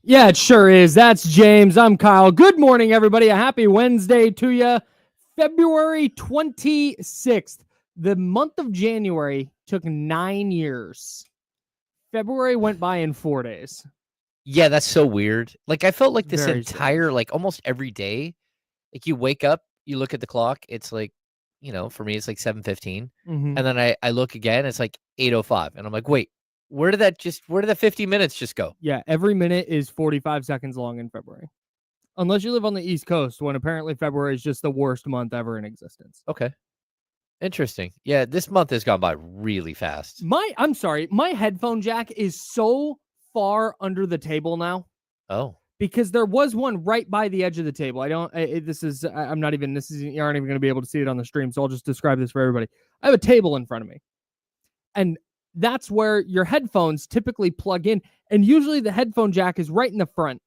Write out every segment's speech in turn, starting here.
Yeah, it sure is. That's James. I'm Kyle. Good morning, everybody. A happy Wednesday to you. February 26th. The month of January took 9 years. February went by in 4 days. Yeah, that's so weird. Like, I felt like this Very entire, strange. like, almost every day, like, you wake up, you look at the clock, it's like, for me, it's like 7:15. Mm-hmm. And then I look again, it's like 8:05. And I'm like, wait, where did that 50 minutes just go? Yeah, every minute is 45 seconds long in February. Unless you live on the East Coast, when apparently February is just the worst month ever in existence. Okay. Interesting. Yeah, this month has gone by really fast. I'm sorry, my headphone jack is so far under the table now. Oh. Because there was one right by the edge of the table. You aren't even going to be able to see it on the stream, so I'll just describe this for everybody. I have a table in front of me, and that's where your headphones typically plug in, and usually the headphone jack is right in the front,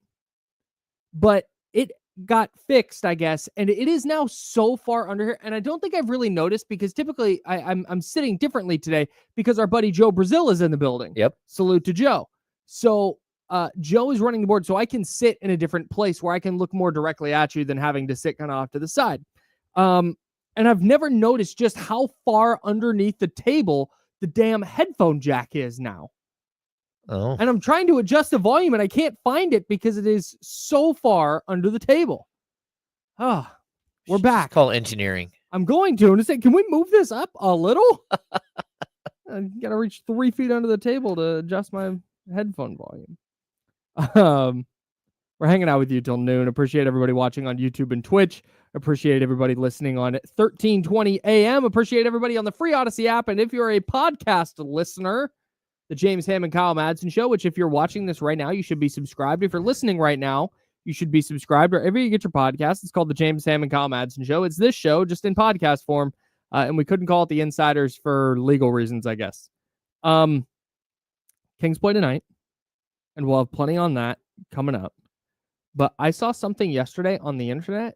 but it got fixed, I guess, and it is now so far under here, and I don't think I've really noticed because typically I'm sitting differently today because our buddy Joe Brazil is in the building. Yep. Salute to Joe. So Joe is running the board, so I can sit in a different place where I can look more directly at you than having to sit kind of off to the side. And I've never noticed just how far underneath the table the damn headphone jack is now. Oh. And I'm trying to adjust the volume, and I can't find it because it is so far under the table. Ah, we're back. Just call engineering. I'm going to. And say, can we move this up a little? I got to reach 3 feet under the table to adjust my headphone volume. We're hanging out with you till noon. Appreciate everybody watching on YouTube and Twitch. Appreciate everybody listening on 1320 AM. Appreciate everybody on the free Odyssey app. And if you're a podcast listener, the James Ham and Kyle Madsen Show, which if you're watching this right now, you should be subscribed. If you're listening right now, you should be subscribed wherever you get your podcast. It's called the James Ham and Kyle Madsen Show. It's this show, just in podcast form. And we couldn't call it the Insiders for legal reasons, I guess. Kings play tonight, and we'll have plenty on that coming up. But I saw something yesterday on the internet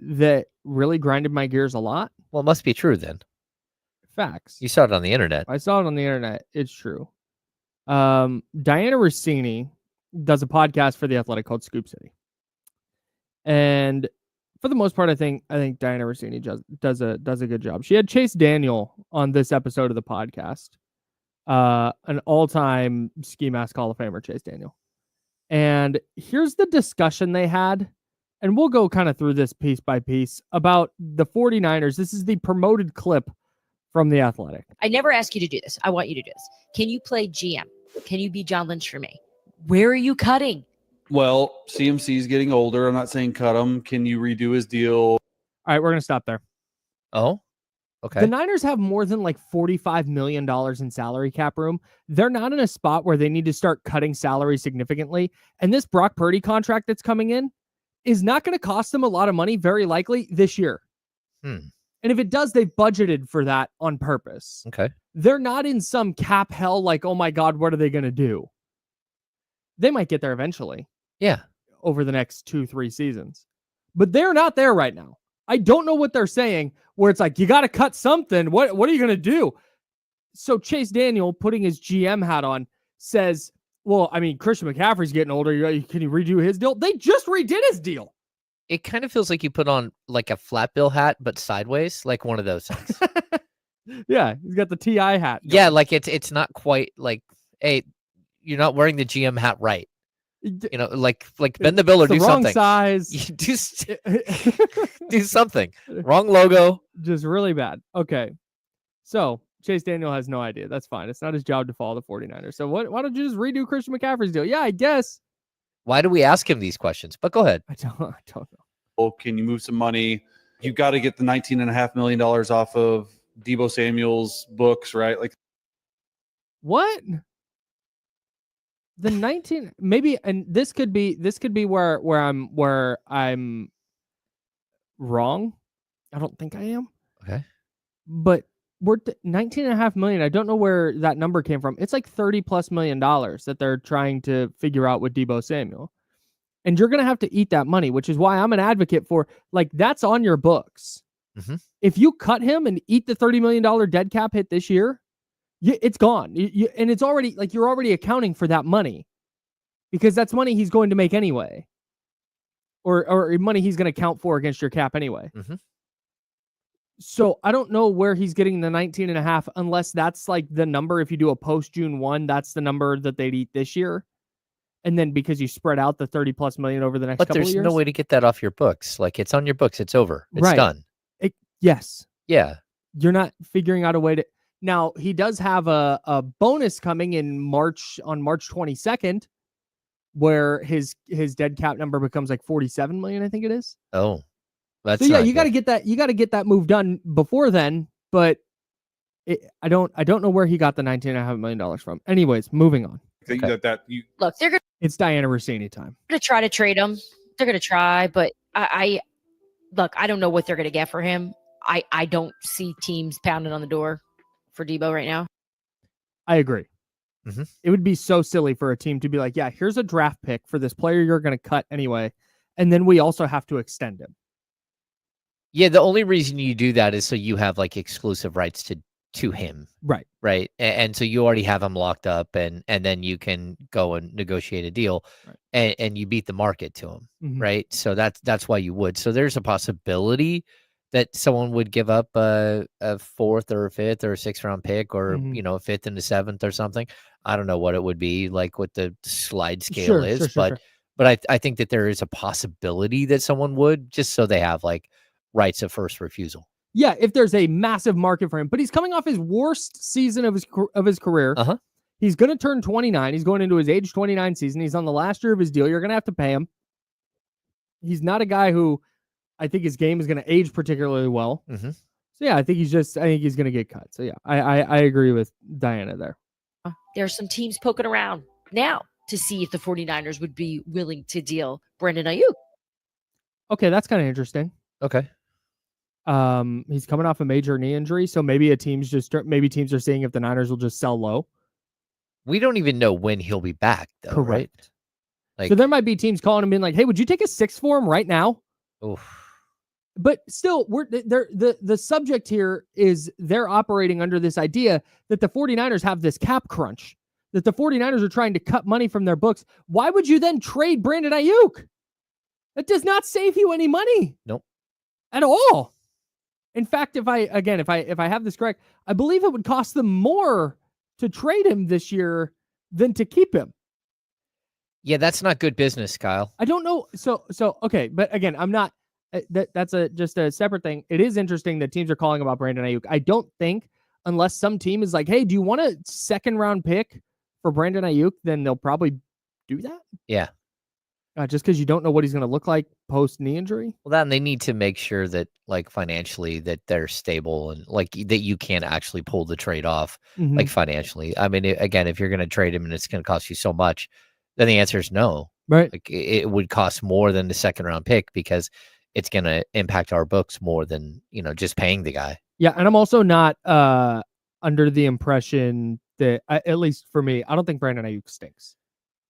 that really grinded my gears a lot. Well, it must be true then. Facts. You saw it on the internet. I saw it on the internet. It's true. Diana Rossini does a podcast for The Athletic called Scoop City. And for the most part, I think Diana Rossini does a good job. She had Chase Daniel on this episode of the podcast. An all-time Ski Mask Hall of Famer, Chase Daniel. And here's the discussion they had, and we'll go kind of through this piece by piece about the 49ers. This is the promoted clip from The Athletic. I never ask you to do this. I want you to do this. Can you play GM? Can you be John Lynch for me? Where are you cutting? Well, CMC's getting older. I'm not saying cut him. Can you redo his deal? All right, we're going to stop there. Oh, okay. The Niners have more than like $45 million in salary cap room. They're not in a spot where they need to start cutting salary significantly. And this Brock Purdy contract that's coming in is not going to cost them a lot of money, very likely, this year. And if it does, they've budgeted for that on purpose. Okay. They're not in some cap hell like, oh my God, what are they going to do? They might get there eventually. Yeah. Over the next 2-3 seasons. But they're not there right now. I don't know what they're saying where it's like, you got to cut something. What are you going to do? So Chase Daniel, putting his GM hat on, says, well, I mean, Christian McCaffrey's getting older. Can you redo his deal? They just redid his deal. It kind of feels like you put on like a flat bill hat, but sideways, like one of those things. Yeah, he's got the TI hat. Yeah, like it's not quite like, hey, you're not wearing the GM hat right. Like bend the bill or do something. Wrong size. Do something. Wrong logo. Just really bad. Okay. So Chase Daniel has no idea. That's fine. It's not his job to follow the 49ers. So why don't you just redo Christian McCaffrey's deal? Yeah, I guess. Why do we ask him these questions? But go ahead. I don't know. Oh, can you move some money? You got to get the $19.5 million off of Deebo Samuel's books, right? Like, what? The 19 maybe, and this could be where I'm wrong. I don't think I am. Okay. But we're $19.5 million. I don't know where that number came from. It's like $30+ million that they're trying to figure out with Deebo Samuel. And you're going to have to eat that money, which is why I'm an advocate for, like, that's on your books. Mm-hmm. If you cut him and eat the $30 million dead cap hit this year, it's gone. And it's already, like, you're already accounting for that money. because that's money he's going to make anyway, or money he's going to count for against your cap anyway. Mhm. So I don't know where he's getting the 19.5 unless that's like the number. If you do a post June 1, that's the number that they'd eat this year. And then because you spread out the 30 plus million over the next But couple of there's years. no way to get that off your books. Like, it's on your books. It's over. It's Right. done. Yes. Yeah. You're not figuring out a way to. Now, he does have a bonus coming in March, on March 22nd, where his dead cap number becomes like 47 million, I think it is. Oh, that's So yeah, not you got to good. get that. You got to get that move done before then. But I don't know where he got the $19.5 million from. Anyways, moving on. Okay. Look, they're It's Diana Rossini time. gonna try to trade him. They're gonna try, but I look. I don't know what they're gonna get for him. I don't see teams pounding on the door for Debo right now. I agree. Mhm. It would be so silly for a team to be like, yeah, here's a draft pick for this player you're going to cut anyway, and then we also have to extend him. Yeah, the only reason you do that is so you have like exclusive rights to him, Right. right? And so you already have him locked up, and then you can go and negotiate a deal, Right. and you beat the market to him, Mhm. right? So that's why you would. So there's a possibility that someone would give up a fourth or a fifth or a sixth round pick, or Mhm. a fifth and a seventh or something. I don't know what it would be, like what the slide scale Sure, is, sure, sure, sure. but I think that there is a possibility that someone would, just so they have like rights of first refusal. Yeah, if there's a massive market for him, but he's coming off his worst season of his career. Uh-huh. He's going to turn 29. He's going into his age 29 season. He's on the last year of his deal. You're going to have to pay him. He's not a guy who I think his game is going to age particularly well. Mhm. So yeah, I think he's going to get cut. So yeah, I agree with Diana there. There's some teams poking around now to see if the 49ers would be willing to deal Brandon Ayuk. Okay, that's kind of interesting. Okay. He's coming off a major knee injury, so maybe teams are seeing if the Niners will just sell low. We don't even know when he'll be back, though, right? Like, So there might be teams calling him being like, "Hey, would you take a 6 for him right now?" oof. But still, the subject here is they're operating under this idea that the 49ers have this cap crunch, that the 49ers are trying to cut money from their books. Why would you then trade Brandon Ayuk? That does not save you any money. Nope. At all. In fact, if I have this correct, I believe it would cost them more to trade him this year than to keep him. Yeah, that's not good business, Kyle. I don't know. So okay, but again, I'm not. That's just a separate thing. It is interesting that teams are calling about Brandon Ayuk. I don't think unless some team is like, "Hey, do you want a second round pick for Brandon Ayuk?" Then they'll probably do that. Yeah. Just because you don't know what he's going to look like post knee injury. Well, then they need to make sure that, like, financially, that they're stable and like that you can't actually pull the trade off, Mhm. like financially. I mean, again, if you're going to trade him and it's going to cost you so much, then the answer is no. Right. Like, it would cost more than the second round pick because it's going to impact our books more than just paying the guy. Yeah, and I'm also not under the impression that, at least for me, I don't think Brandon Ayuk stinks.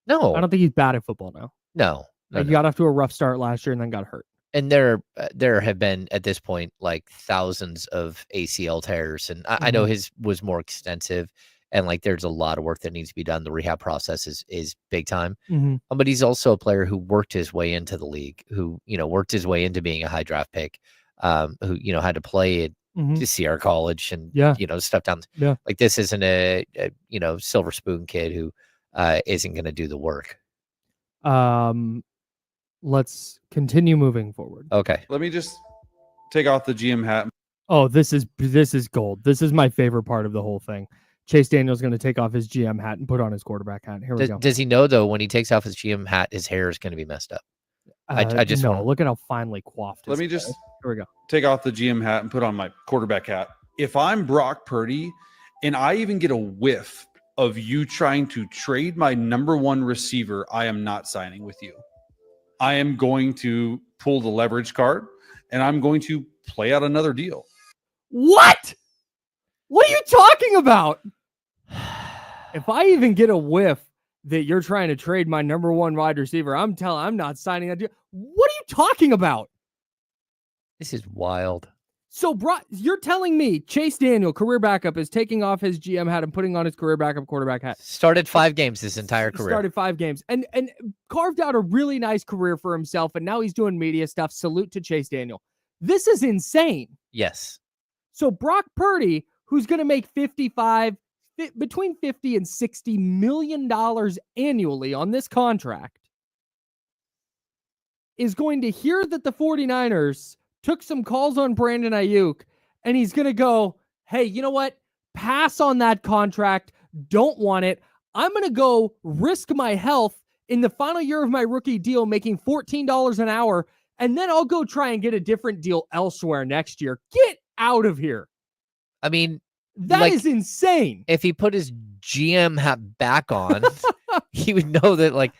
No, I don't think he's bad at football now. no. He got off to a rough start last year and then got hurt. And there have been at this point like thousands of ACL tears, and I know his was more extensive, and like there's a lot of work that needs to be done. The rehab process is big time, but he's also a player who worked his way into the league, who worked his way into being a high draft pick, who had to play at Sierra College and stuff down. Yeah, like this isn't a silver spoon kid who isn't going to do the work. Let's continue moving forward. Okay. Let me just take off the GM hat. Oh, this is gold. This is my favorite part of the whole thing. Chase Daniel's going to take off his GM hat and put on his quarterback hat. Here we go. Does he know though when he takes off his GM hat, his hair is going to be messed up? I just no. Look at how finely coiffed. Let me just here we go. Take off the GM hat and put on my quarterback hat. If I'm Brock Purdy and I even get a whiff of you trying to trade my number one receiver, I am not signing with you. I am going to pull the leverage card and I'm going to play out another deal. What? What are you talking about? If I even get a whiff that you're trying to trade my number one wide receiver, I'm not signing that deal. What are you talking about? This is wild. So, you're telling me Chase Daniel, career backup, is taking off his GM hat and putting on his career backup quarterback hat. Started 5 games his entire career. Started 5 games and carved out a really nice career for himself. And now he's doing media stuff. Salute to Chase Daniel. This is insane. Yes. So Brock Purdy, who's going to make between $50 and $60 million annually on this contract, is going to hear that the 49ers took some calls on Brandon Ayuk, and he's going to go, hey, you know what? Pass on that contract. Don't want it. I'm going to go risk my health in the final year of my rookie deal, making $14 an hour, and then I'll go try and get a different deal elsewhere next year. Get out of here. I mean, that is insane. If he put his GM hat back on, he would know that, like,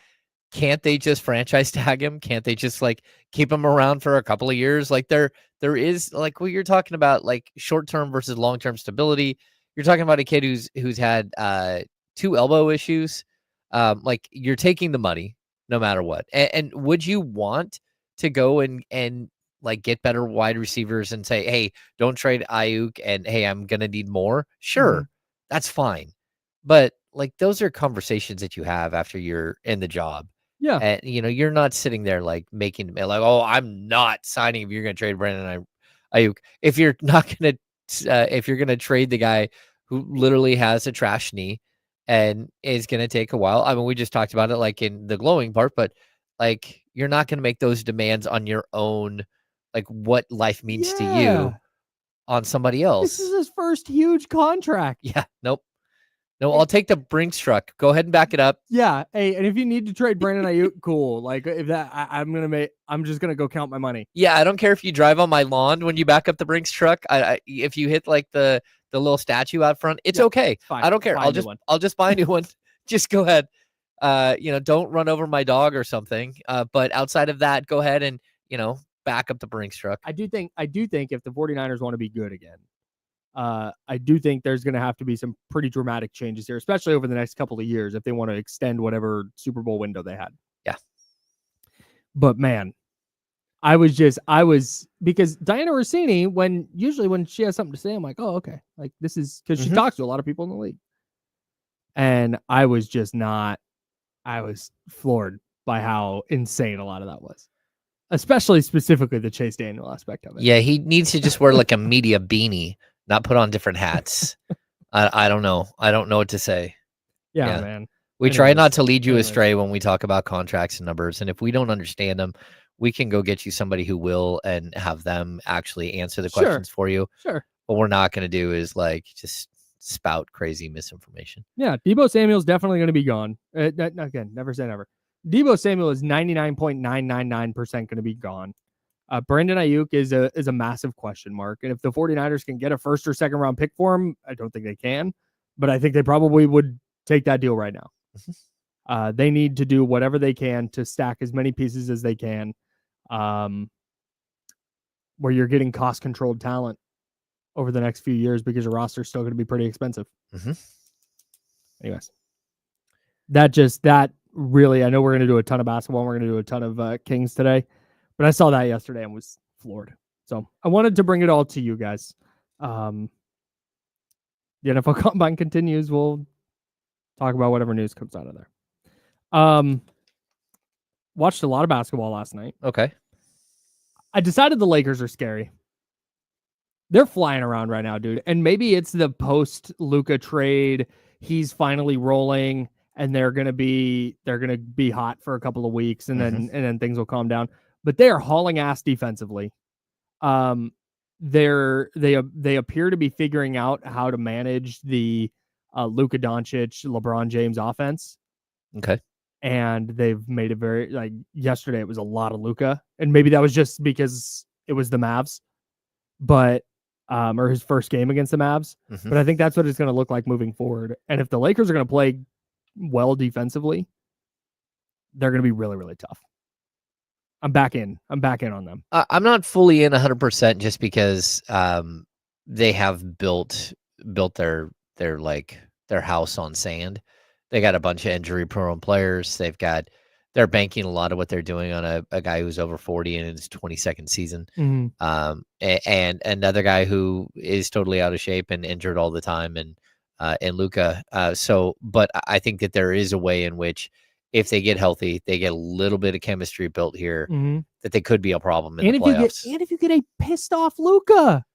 can't they just franchise tag him? Can't they just like keep him around for a couple of years? Like there is like what you're talking about, like short-term versus long-term stability. You're talking about a kid who's had 2 elbow issues. Like you're taking the money no matter what. And would you want to go and like get better wide receivers and say, hey, don't trade Ayuk and hey, I'm gonna need more? Sure, that's fine. But like those are conversations that you have after you're in the job. Yeah. And, you're not sitting there like making like, oh, I'm not signing if you're going to trade Brandon Ayuk. If you're not going to, if you're going to trade the guy who literally has a trash knee and is going to take a while. I mean, we just talked about it like in the glowing part, but like, you're not going to make those demands on your own, like what life means to you on somebody else. This is his first huge contract. Yeah. Nope. No, I'll take the Brinks truck. Go ahead and back it up. Yeah. Hey, and if you need to trade Brandon Ayuk, cool. Like if that, I'm just gonna go count my money. Yeah, I don't care if you drive on my lawn when you back up the Brinks truck. If you hit like the little statue out front, it's okay. Fine. I don't care. I'll just buy a new one. Just go ahead. Don't run over my dog or something. But outside of that, go ahead and back up the Brinks truck. I do think if the 49ers want to be good again, I do think there's going to have to be some pretty dramatic changes here, especially over the next couple of years if they want to extend whatever Super Bowl window they had. Yeah. But man, I was because Diana Rossini, when she has something to say, I'm like, oh, okay. Like this is because she talks to a lot of people in the league. And I was floored by how insane a lot of that was. Especially specifically the Chase Daniel aspect of it. Yeah, he needs to just wear like a media beanie. Not put on different hats. I don't know. I don't know what to say. Yeah. Man. We try not to lead you astray when we talk about contracts and numbers. And if we don't understand them, we can go get you somebody who will and have them actually answer the questions for you. Sure. What we're not going to do is like just spout crazy misinformation. Yeah. Deebo Samuel's definitely going to be gone. Again, never say never. Deebo Samuel is 99.999% going to be gone. Brandon Ayuk is a massive question mark. And if the 49ers can get a first or second round pick for him, I don't think they can, but I think they probably would take that deal right now. They need to do whatever they can to stack as many pieces as they can, where you're getting cost controlled talent over the next few years because your roster is still going to be pretty expensive. Anyways, that really, I know we're going to do a ton of basketball. And we're going to do a ton of Kings today. But I saw that yesterday and was floored. So I wanted to bring it all to you guys. The NFL Combine continues. We'll talk about whatever news comes out of there. Watched a lot of basketball last night. Okay. I decided the Lakers are scary. They're flying around right now, dude. And maybe it's the post-Luka trade. He's finally rolling, and they're gonna be hot for a couple of weeks, and then things will calm down. But they are hauling ass defensively. They appear to be figuring out how to manage the Luka Doncic, LeBron James offense. Okay. And they've made it very, like yesterday, it was a lot of Luka. And maybe that was just because it was the Mavs, but or his first game against the Mavs. But I think that's what it's going to look like moving forward. And if the Lakers are going to play well defensively, they're going to be really, really tough. I'm back in on them. I'm not fully in 100% just because they have built their house on sand. They got a bunch of injury prone players. They've got they're banking a lot of what they're doing on a guy who's over 40 in his 22nd season. And another guy who is totally out of shape and injured all the time, and Luka. But I think that there is a way in which, if they get healthy, they get a little bit of chemistry built here, that they could be a problem in the playoffs. If you get a pissed off Luka.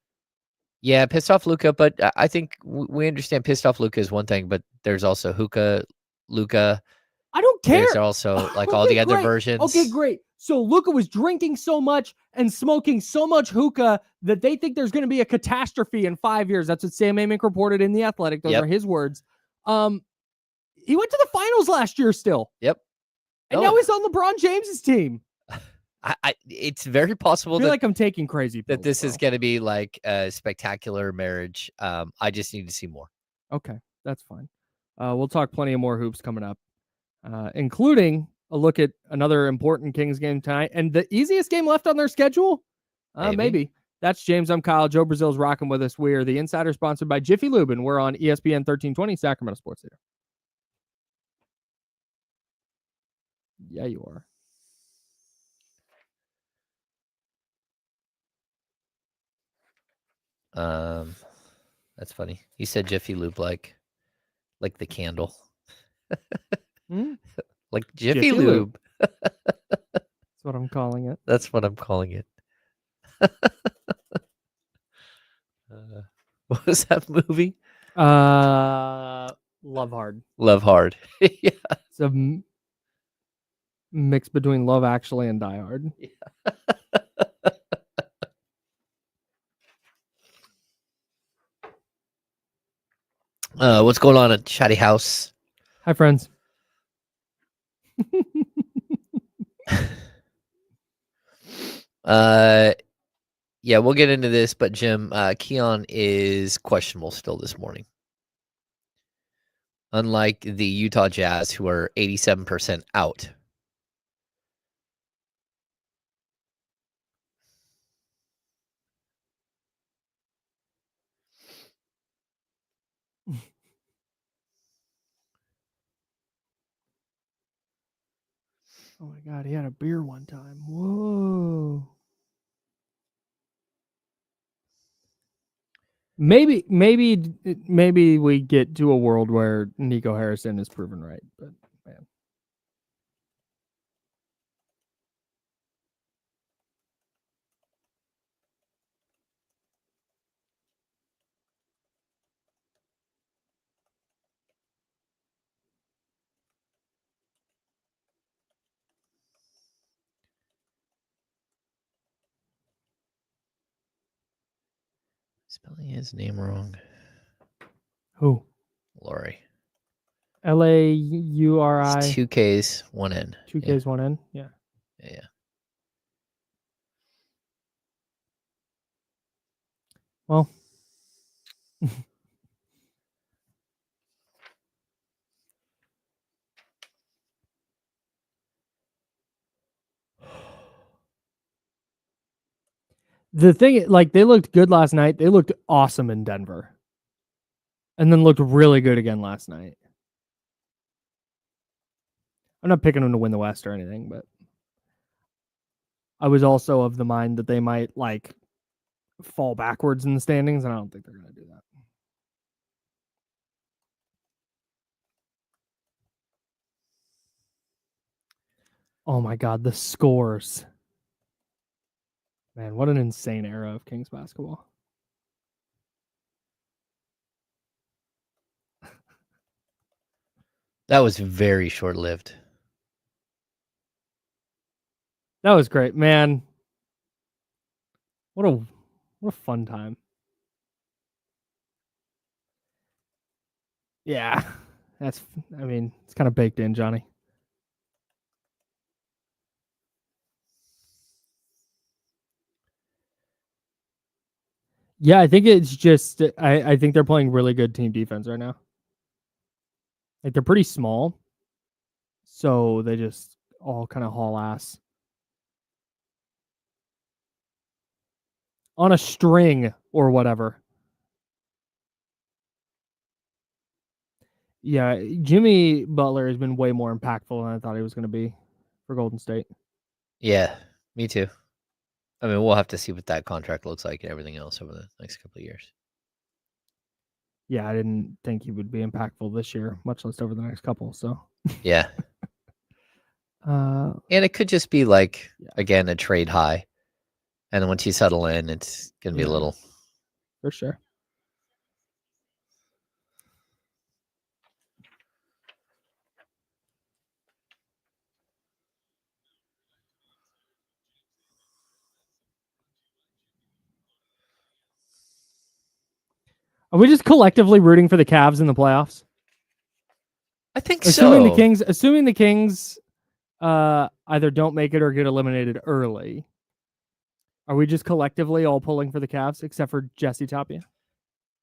Yeah, pissed off Luka, but I think we understand pissed off Luka is one thing, but there's also Luka. I don't care. There's also like all the other versions. Okay, great. So Luka was drinking so much and smoking so much hookah that they think there's going to be a catastrophe in 5 years. That's what Sam Amick reported in The Athletic. Those are his words. He went to the finals last year still. Yep. And now he's on LeBron James's team. It's very possible I feel like I'm taking crazy pills, that this is going to be like a spectacular marriage. I just need to see more. Okay, that's fine. We'll talk plenty of more hoops coming up, including a look at another important Kings game tonight and the easiest game left on their schedule. Maybe. That's James. I'm Kyle. Joe Brazil's rocking with us. We are the Insider, sponsored by Jiffy Lube, and we're on ESPN 1320 Sacramento Sports Theater. Yeah, you are. That's funny. You said Jiffy Lube like the candle. Like Jiffy Lube. That's what I'm calling it. That's what I'm calling it. What was that movie? Love Hard. Love Hard. Yeah. It's a mix between Love Actually and Die Hard. Yeah. What's going on at Chatty House? Hi, friends. Yeah, we'll get into this, but Jim, Keon is questionable still this morning. Unlike the Utah Jazz, who are 87% out. Oh my God, he had a beer one time. Whoa. Maybe we get to a world where Nico Harrison is proven right, but man. Spelling his name wrong. Who? Laurie. Lauri. It's 2 Ks, 1 N. 2 Ks, 1 N. Yeah. Yeah. Well. The thing, like, they looked good last night. They looked awesome in Denver. And then looked really good again last night. I'm not picking them to win the West or anything, but I was also of the mind that they might, like, fall backwards in the standings, and I don't think they're going to do that. Oh my God, the scores. Man, what an insane era of Kings basketball. That was very short-lived. That was great, man. What a fun time. Yeah. It's kind of baked in, Johnny. Yeah, I think it's just I think they're playing really good team defense right now. Like, they're pretty small, so they just all kind of haul ass on a string or whatever. Yeah, Jimmy Butler has been way more impactful than I thought he was going to be. for Golden State. Yeah, me too. I mean, we'll have to see what that contract looks like and everything else over the next couple of years. Yeah, I didn't think he would be impactful this year, much less over the next couple. So Yeah. uh, And it could just be like, Yeah. again, a trade high. And then once you settle in, it's going to be a Yeah. little. for sure. Are we just collectively rooting for the Cavs in the playoffs? I think Assuming so. the Kings either don't make it or get eliminated early. Are we just collectively all pulling for the Cavs except for Jesse Tapia?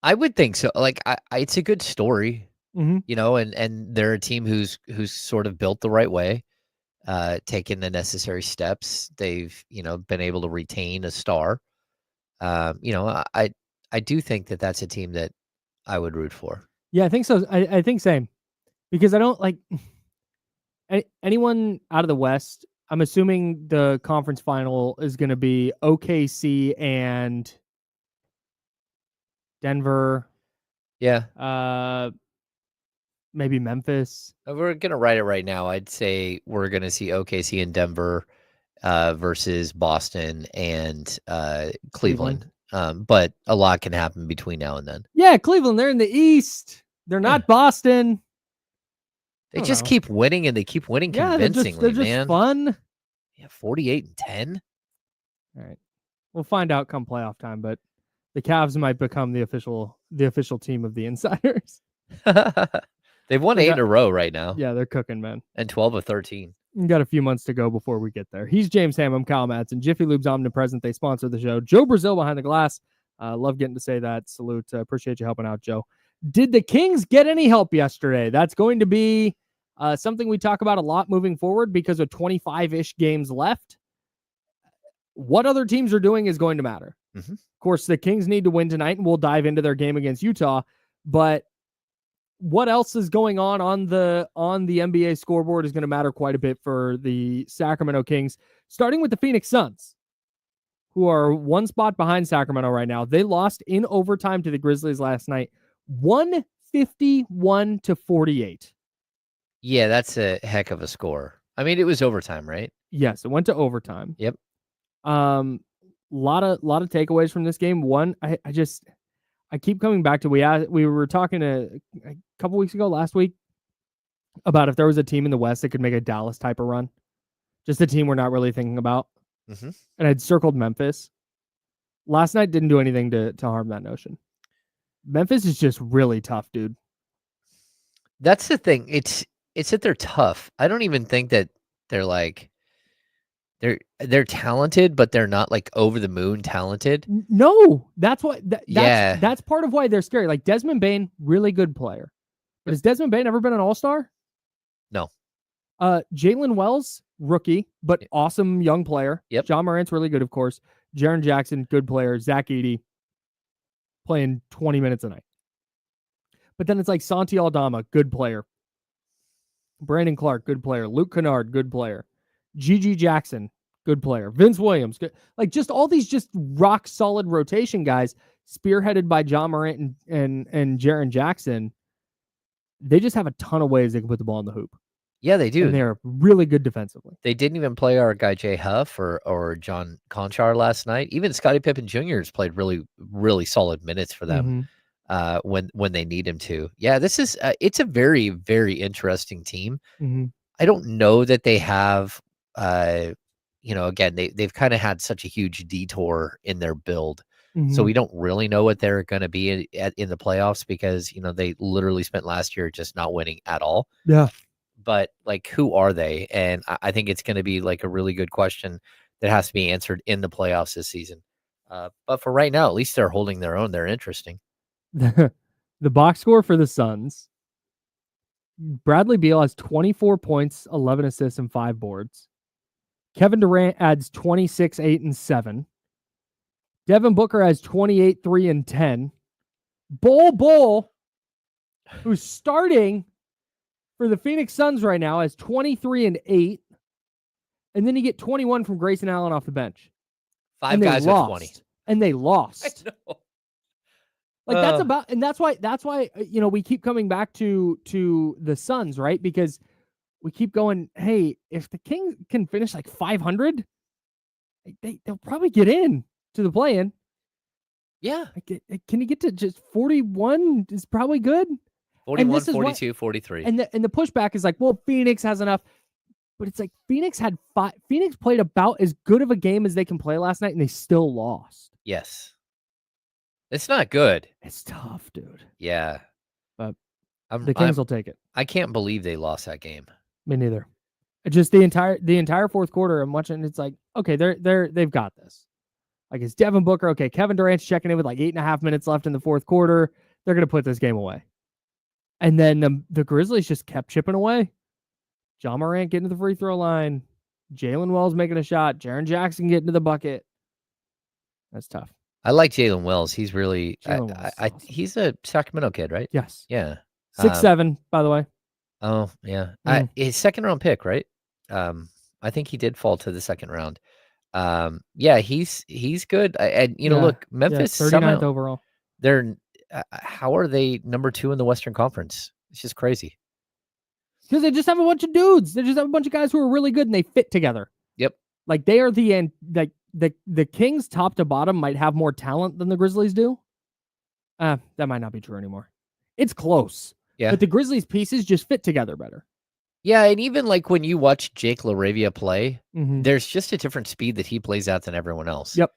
I would think so. Like, it's a good story, Mm-hmm. you know, and they're a team who's sort of built the right way, taken the necessary steps. They've, been able to retain a star. I do think that that's a team that I would root for. Yeah, I think so. I think same. Because I don't like anyone out of the West. I'm assuming the conference final is going to be OKC and Denver. Yeah. Maybe Memphis. We're going to write it right now. I'd say we're going to see OKC and Denver versus Boston and Cleveland. But a lot can happen between now and then. Yeah, Cleveland, they're in the East. They're not Boston. They just keep winning, and they keep winning convincingly, they're just man. fun. Yeah, 48-10. All right. We'll find out come playoff time, but the Cavs might become the official team of the insiders. They've won 8 in a row right now. Yeah, they're cooking, man. And 12 of 13. We got a few months to go before we get there. He's James Ham. I'm Kyle Madsen. Jiffy Lube's omnipresent. They sponsor the show. Joe Brazil behind the glass. Love getting to say that. Salute. Appreciate you helping out, Joe. Did the Kings get any help yesterday? That's going to be something we talk about a lot moving forward because of 25-ish games left. What other teams are doing is going to matter. Mm-hmm. Of course, the Kings need to win tonight, and we'll dive into their game against Utah. But what else is going on the NBA scoreboard is going to matter quite a bit for the Sacramento Kings, starting with the Phoenix Suns, who are one spot behind Sacramento right now. They lost in overtime to the Grizzlies last night, 151-48. Yeah, that's a heck of a score. I mean, it was overtime, right? Yes, it went to overtime. Yep. Lot of takeaways from this game. One, I keep coming back to we were talking a couple weeks ago, last week, about if there was a team in the West that could make a Dallas type of run, just a team we're not really thinking about. Mm-hmm. And I'd circled Memphis. Last night didn't do anything to harm that notion. Memphis is just really tough, dude. That's the thing. It's that they're tough. I don't even think that they're like they're talented, but they're not like over the moon talented. No, that's what. That's part of why they're scary. Like Desmond Bane, really good player, but has Desmond Bane ever been an All-Star? No. Jalen Wells, rookie, but awesome young player. Yep. John Morant's really good, of course. Jaren Jackson, good player. Zach Edey, playing 20 minutes a night. But then it's like Santi Aldama, good player. Brandon Clark, good player. Luke Kennard, good player. Gigi Jackson, good player. Vince Williams, good. Like just all these just rock solid rotation guys, spearheaded by John Morant and Jaren Jackson. They just have a ton of ways they can put the ball in the hoop. Yeah, they do. And they're really good defensively. They didn't even play our guy Jay Huff or John Conchar last night. Even Scottie Pippen Jr. has played really, really solid minutes for them when they need him to. Yeah, this is it's a very, very interesting team. Mm-hmm. I don't know that they have, again, they've kind of had such a huge detour in their build. Mm-hmm. So we don't really know what they're going to be in the playoffs because, they literally spent last year just not winning at all. Yeah. But like, who are they? And I think it's going to be like a really good question that has to be answered in the playoffs this season. But for right now, at least they're holding their own. They're interesting. The box score for the Suns. Bradley Beal has 24 points, 11 assists, and 5 boards. Kevin Durant adds 26, 8, and 7. Devin Booker has 28, 3, and 10. Bol, who's starting for the Phoenix Suns right now, has 23 and 8. and then you get 21 from Grayson Allen off the bench. Five And they guys with 20. lost. And they lost. I know. Like that's why we keep coming back to the Suns, right? Because we keep going, hey, if the Kings can finish like 500, they'll probably get in to the play-in. Yeah. Can you get to just 41 is probably good? 41, 42, 43. And the pushback is like, well, Phoenix has enough. But it's like Phoenix played about as good of a game as they can play last night, and they still lost. Yes. It's not good. It's tough, dude. Yeah. But the Kings will take it. I can't believe they lost that game. Me neither. Just the entire fourth quarter, I'm watching. It's like, okay, they've got this. Like, it's Devin Booker. Okay, Kevin Durant's checking in with like 8.5 minutes left in the fourth quarter. They're gonna put this game away. And then the Grizzlies just kept chipping away. John Morant getting to the free throw line. Jalen Wells making a shot. Jaren Jackson getting to the bucket. That's tough. I like Jalen Wells. He's really Awesome. He's a Sacramento kid, right? Yes. Yeah. 6'7", by the way. Oh, yeah. Mm. His second round pick, right? I think he did fall to the second round. Yeah, he's good. And look, Memphis 39th overall. They're how are they number 2 in the Western Conference? It's just crazy. Because they just have a bunch of dudes. They just have a bunch of guys who are really good and they fit together. Yep. Like they are the end. Like the Kings top to bottom might have more talent than the Grizzlies do. That might not be true anymore. It's close. Yeah. But the Grizzlies pieces just fit together better. Yeah, and even like when you watch Jake LaRavia play, Mm-hmm. there's just a different speed that he plays at than everyone else. Yep.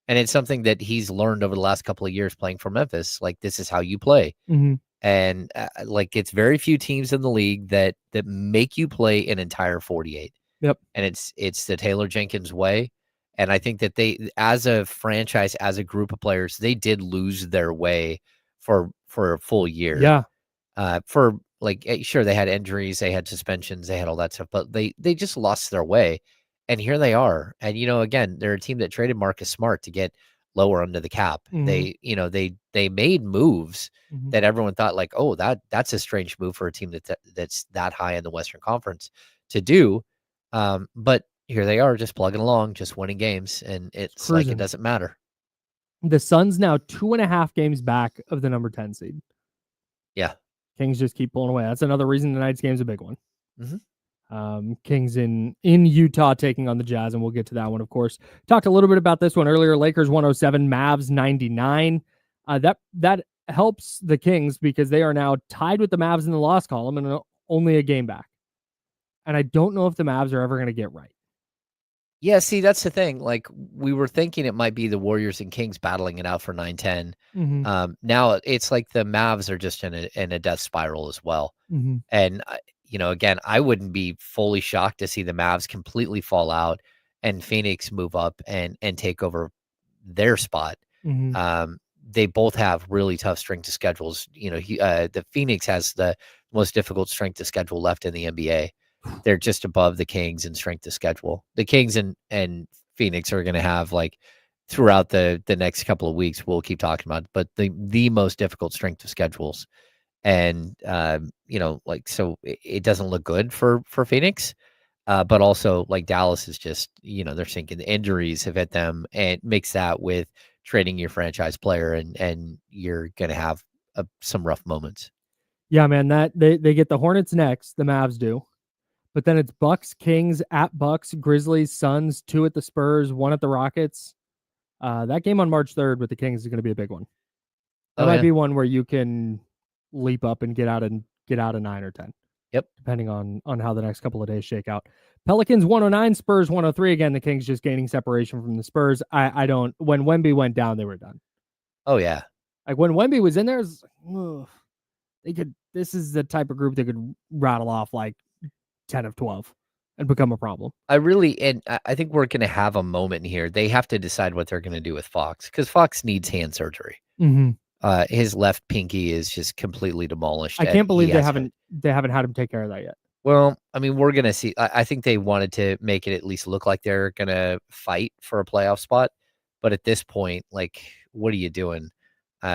And it's something that he's learned over the last couple of years playing for Memphis. Like, this is how you play. Mm-hmm. And like, it's very few teams in the league that make you play an entire 48. Yep. And it's the Taylor Jenkins way. And I think that they, as a franchise, as a group of players, they did lose their way for a full year. Yeah. For like, sure, they had injuries, they had suspensions, they had all that stuff, but they just lost their way. And here they are. And, again, they're a team that traded Marcus Smart to get lower under the cap. Mm-hmm. They made moves Mm-hmm. that everyone thought like, oh, that's a strange move for a team that's that high in the Western Conference to do. But here they are, just plugging along, just winning games, and it's like it doesn't matter. The Suns now 2.5 games back of the number 10 seed. Yeah. Kings just keep pulling away. That's another reason tonight's game's a big one. Mm-hmm. Kings in Utah taking on the Jazz, and we'll get to that one, of course. Talked a little bit about this one earlier. Lakers 107, Mavs 99. That helps the Kings because they are now tied with the Mavs in the loss column and only a game back. And I don't know if the Mavs are ever going to get right. Yeah, see, that's the thing. Like, we were thinking it might be the Warriors and Kings battling it out for 9-10. Mm-hmm. Now it's like the Mavs are just in a death spiral as well. Mm-hmm. And again, I wouldn't be fully shocked to see the Mavs completely fall out and Phoenix move up and take over their spot. Mm-hmm. They both have really tough strength of schedules. The Phoenix has the most difficult strength of schedule left in the NBA. They're just above the Kings in strength of schedule. The Kings and Phoenix are going to have, like, throughout the next couple of weeks, we'll keep talking about it, but the most difficult strength of schedules. And, so it doesn't look good for Phoenix. But also, like, Dallas is just, they're sinking. The injuries have hit them, and mix that with trading your franchise player, and you're going to have some rough moments. Yeah, man, that they get the Hornets next. The Mavs do. But then it's Bucks, Kings, at Bucks, Grizzlies, Suns, 2 at the Spurs, 1 at the Rockets. That game on March 3rd with the Kings is going to be a big one. That might be one where you can leap up and get out of 9 or 10. Yep. Depending on how the next couple of days shake out. Pelicans 109, Spurs 103. Again, the Kings just gaining separation from the Spurs. When Wemby went down, they were done. Oh, yeah. Like, when Wemby was in there, it was like, this is the type of group that could rattle off like 10 of 12 and become a problem. I think we're going to have a moment here. They have to decide what they're going to do with Fox, because Fox needs hand surgery. Mm-hmm. His left pinky is just completely demolished. I can't believe they haven't had him take care of that yet. Well, I mean, we're going to see. I think they wanted to make it at least look like they're going to fight for a playoff spot. But at this point, like, what are you doing? No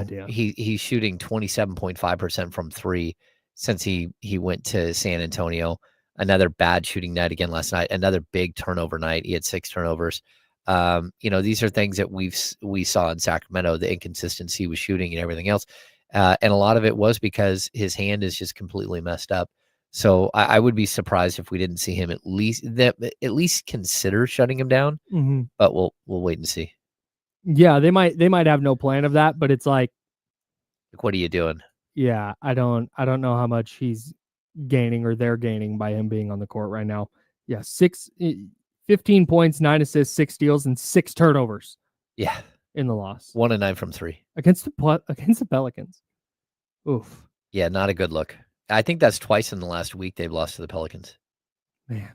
idea. He's shooting 27.5% from 3 since he went to San Antonio. Another bad shooting night again last night. Another big turnover night. He had 6 turnovers. These are things that we saw in Sacramento, the inconsistency with shooting and everything else. And a lot of it was because his hand is just completely messed up. So I would be surprised if we didn't see him at least consider shutting him down. Mm-hmm. But we'll wait and see. Yeah, they might have no plan of that, but it's like, what are you doing? Yeah, I don't know how much he's gaining or they're gaining by him being on the court right now. Yeah, 15 points, 9 assists, 6 steals, and 6 turnovers. Yeah, in the loss. 1 of 9 from 3 against the Pelicans. Oof. Yeah, not a good look. I think that's twice in the last week they've lost to the Pelicans. Man,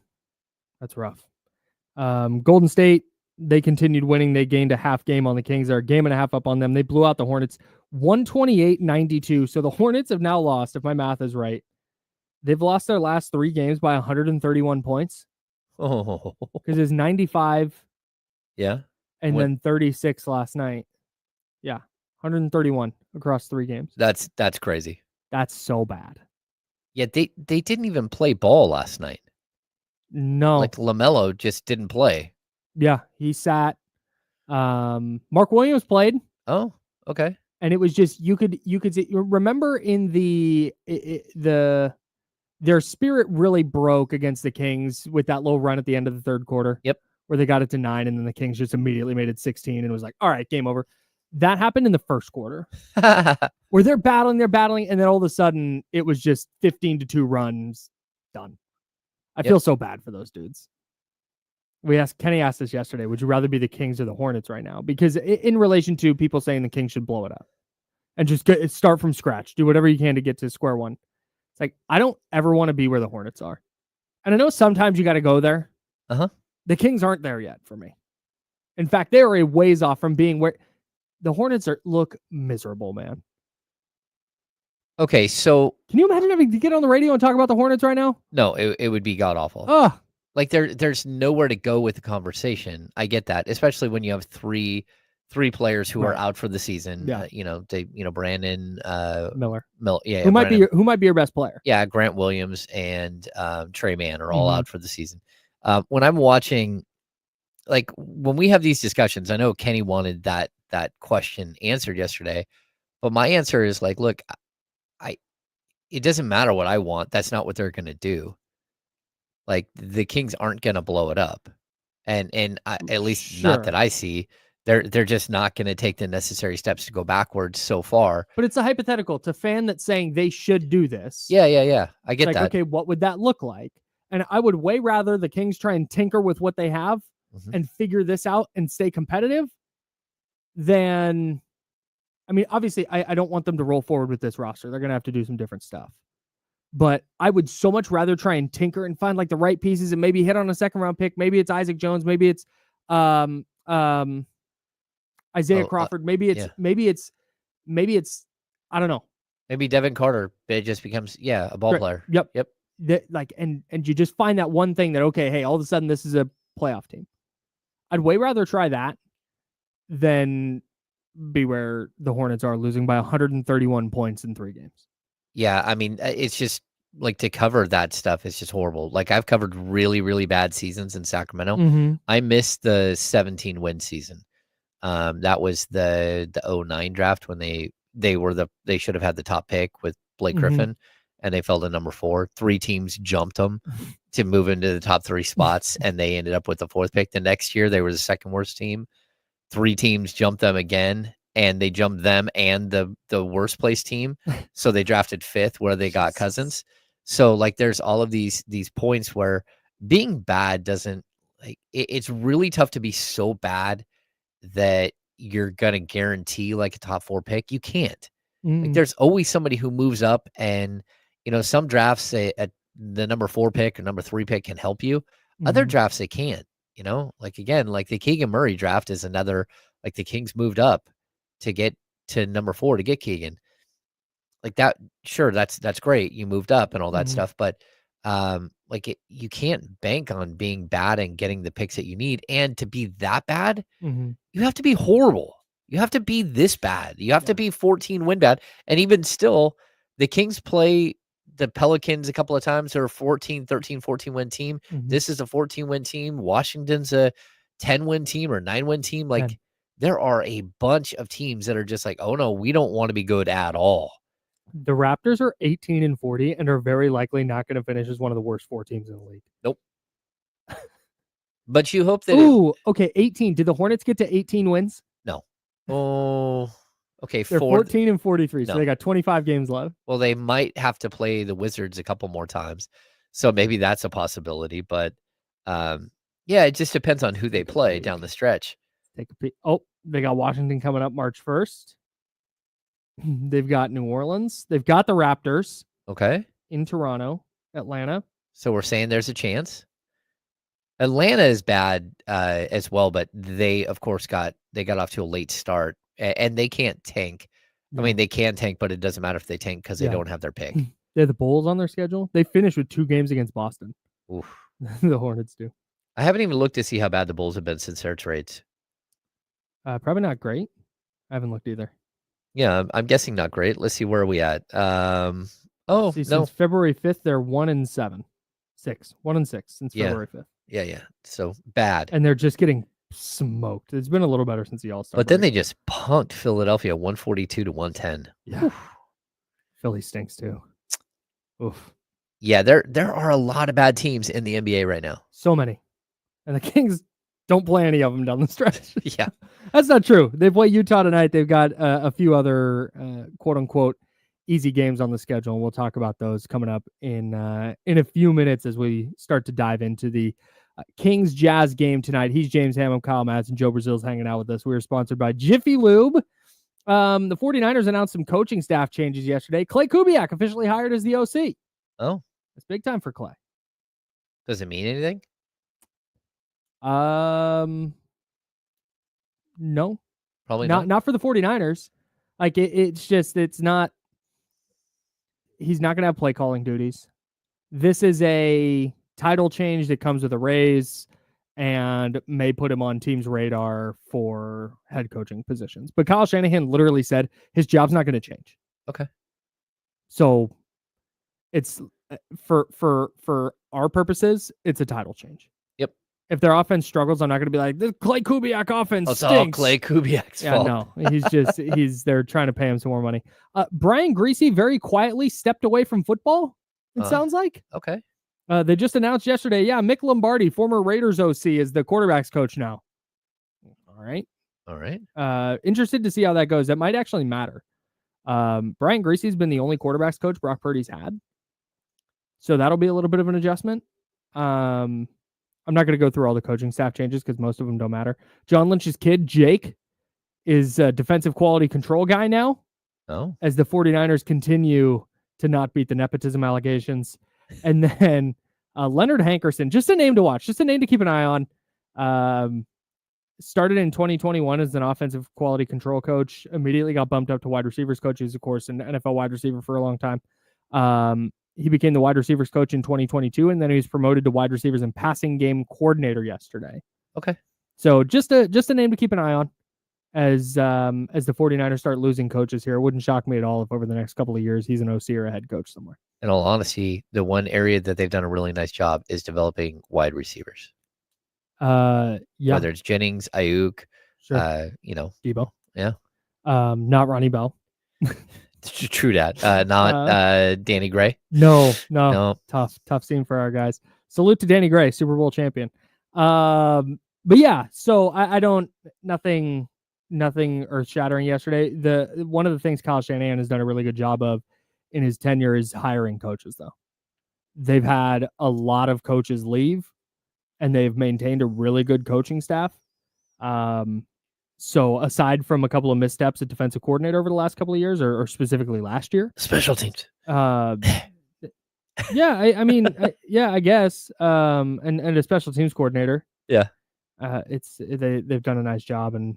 that's rough. Golden State, they continued winning. They gained a half game on the Kings. They're a game and a half up on them. They blew out the Hornets 128-92. So the Hornets have now lost, if my math is right, they've lost their last 3 games by 131 points. Oh, because it's 95. Yeah. And then 36 last night. Yeah. 131 across 3 games. That's crazy. That's so bad. Yeah, they didn't even play ball last night. No. Like LaMelo just didn't play. Yeah, he sat. Mark Williams played. Oh, okay. And it was just you could see, remember in their spirit really broke against the Kings with that little run at the end of the third quarter. Yep. Where they got it to 9 and then the Kings just immediately made it 16 and it was like, all right, game over. That happened in the first quarter. Where they're battling, and then all of a sudden it was just 15-2 runs, done. I feel so bad for those dudes. Kenny asked us yesterday, would you rather be the Kings or the Hornets right now? Because in relation to people saying the Kings should blow it up and just start from scratch, do whatever you can to get to square one. It's like, I don't ever want to be where the Hornets are. And I know sometimes you got to go there. Uh-huh. The Kings aren't there yet for me. In fact, they are a ways off from being where the Hornets look miserable, man. Okay, so can you imagine having to get on the radio and talk about the Hornets right now? No, it would be god awful. Oh, like there's nowhere to go with the conversation. I get that, especially when you have three players who are out for the season. Yeah. Brandon Miller. Yeah, who might be your best player? Yeah, Grant Williams and Trey Mann are all out for the season. When I'm watching, like when we have these discussions, I know Kenny wanted that question answered yesterday, but my answer is like, look, it doesn't matter what I want. That's not what they're going to do. Like the Kings aren't going to blow it up, and at least not that I see. They're just not going to take the necessary steps to go backwards so far. But it's a hypothetical to fan that's saying they should do this. Yeah. I get that. Okay, what would that look like? And I would way rather the Kings try and tinker with what they have and figure this out and stay competitive than, I mean, obviously I don't want them to roll forward with this roster. They're going to have to do some different stuff. But I would so much rather try and tinker and find like the right pieces and maybe hit on a second round pick. Maybe it's Isaac Jones. Maybe it's Isaiah Crawford. Maybe it's I don't know. Maybe Devin Carter just becomes a ball player. Yep. And you just find that one thing that, okay, hey, all of a sudden this is a playoff team. I'd way rather try that than be where the Hornets are losing by 131 points in 3 games. Yeah, I mean, it's just like to cover that stuff is just horrible. Like I've covered really, really bad seasons in Sacramento. Mm-hmm. I missed the 17 win season. That was the 09 draft when they should have had the top pick with Blake Griffin, and they fell to number 4. 3 teams jumped them to move into the top 3 spots, and they ended up with the 4th pick. The next year, they were the second worst team. 3 teams jumped them again, and they jumped them and the worst place team. So they drafted 5th where they got Cousins. So like there's all of these points where being bad doesn't like it's really tough to be so bad that you're gonna guarantee like a top 4 pick. You can't. Like there's always somebody who moves up, and some drafts at the number 4 pick or number 3 pick can help you. Other drafts they can't. Like again, like the Keegan Murray draft is another. Like the Kings moved up to get to number 4 to get Keegan. Like that, sure, that's great. You moved up and all that stuff, but you can't bank on being bad and getting the picks that you need. And to be that bad, you have to be horrible. You have to be this bad. You have to be 14 win bad. And even still, the Kings play the Pelicans a couple of times. They're a 13, 14 win team. Mhm. This is a 14-win team. Washington's a 10-win team or 9-win team. Like 10. there are a bunch of teams that are just like, oh no, we don't want to be good at all. The Raptors are 18-40 and are very likely not going to finish as one of the worst 4 teams in the league. Nope. But you hope that. Ooh, okay, 18. Did the Hornets get to 18 wins? No. Oh, okay. They're 14-43, so No. they got 25 games left. Well, they might have to play the Wizards a couple more times, so maybe that's a possibility. But yeah, it just depends on who they play down the stretch. Take a peek. Oh, they got Washington coming up March 1st. They've got New Orleans. They've got the Raptors Okay. in Toronto, Atlanta. So we're saying there's a chance. Atlanta is bad as well, but they, of course, got off to a late start, and they can't tank. I mean, they can tank, but it doesn't matter if they tank because they Yeah. don't have their pick. They have the Bulls on their schedule. They finished with 2 games against Boston. Oof. The Hornets do. I haven't even looked to see how bad the Bulls have been since their trades. Probably not great. I haven't looked either. Yeah, I'm guessing not great. Let's see, where are we at? Oh, no. Since February 5th, they're 1-7. 1-6 since Yeah. February 5th. Yeah. So bad. And they're just getting smoked. It's been a little better since the All-Star But then break. they just punked Philadelphia 142-110. Yeah. Philly stinks too. Oof. Yeah, there are a lot of bad teams in the NBA right now. So many. And the Kings don't play any of them down the stretch. Yeah. That's not true. They play Utah tonight. They've got a few other quote unquote easy games on the schedule. And we'll talk about those coming up in a few minutes as we start to dive into the Kings Jazz game tonight. He's James Hammond, Kyle Madsen, Joe Brazil's hanging out with us. We are sponsored by Jiffy Lube. The 49ers announced some coaching staff changes yesterday. Clay Kubiak officially hired as the OC. Oh, It's big time for Clay. does it mean anything? No, Probably not. not for the 49ers. Like it's not, he's not going to have play calling duties. This is a title change that comes with a raise and may put him on teams' radar for head coaching positions. But Kyle Shanahan literally said his job's not going to change. Okay. So it's for our purposes, it's a title change. Yep. If their offense struggles, I'm not going to be like, the Clay Kubiak offense It's stinks. all Clay Kubiak's fault. No, they're trying to pay him some more money. Brian Greasy very quietly stepped away from football, it sounds like. Okay. They just announced yesterday, Mick Lombardi, former Raiders OC, is the quarterback's coach now. All right. Interested to see how that goes. That might actually matter. Brian Greasy's been the only quarterback's coach Brock Purdy's had. So that'll be a little bit of an adjustment. I'm not going to go through all the coaching staff changes because most of them don't matter. John Lynch's kid, Jake, is a defensive quality control guy now. Oh. As the 49ers continue to not beat the nepotism allegations. And then Leonard Hankerson, just a name to watch, just a name to keep an eye on. Started in 2021 as an offensive quality control coach, immediately got bumped up to wide receivers coach. He's, of course, an NFL wide receiver for a long time. He became the wide receivers coach in 2022, and then he was promoted to wide receivers and passing game coordinator yesterday. Okay. So just a name to keep an eye on as the 49ers start losing coaches here. It wouldn't shock me at all if over the next couple of years he's an OC or a head coach somewhere. In all honesty, the one area that they've done a really nice job is developing wide receivers. Yeah. Whether it's Jennings, Ayuk, Sure. Debo. Yeah. Not Ronnie Bell. True that. Not Danny Gray. No. Tough scene for our guys. Salute to Danny Gray, Super Bowl champion. But yeah, so I don't, nothing earth shattering yesterday. One of the things Kyle Shanahan has done a really good job of in his tenure is hiring coaches, though. They've had a lot of coaches leave and they've maintained a really good coaching staff. So aside from a couple of missteps at defensive coordinator over the last couple of years, or specifically last year, Special teams. I guess. And a special teams coordinator. Yeah. They've done a nice job and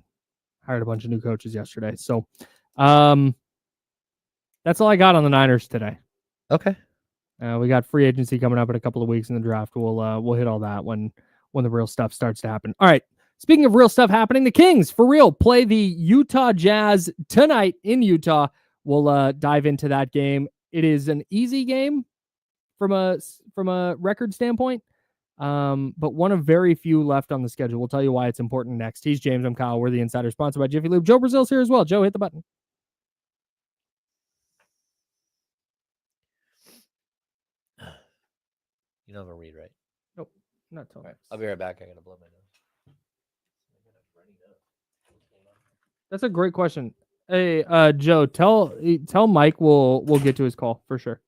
hired a bunch of new coaches yesterday. So, that's all I got on the Niners today. Okay. We got free agency coming up in a couple of weeks in the draft. We'll hit all that when the real stuff starts to happen. All right. Speaking of real stuff happening, the Kings, for real, play the Utah Jazz tonight in Utah. We'll dive into that game. It is an easy game, from a record standpoint. But one of very few left on the schedule. We'll tell you why it's important next. He's James. I'm Kyle. We're the Insider, sponsored by Jiffy Lube. Joe Brazil's here as well. Joe, hit the button. You know I'm gonna read, right? Nope, not till All right, next. I'll be right back. I gotta blow my nose. That's a great question. Hey, Joe, tell Mike we'll get to his call for sure.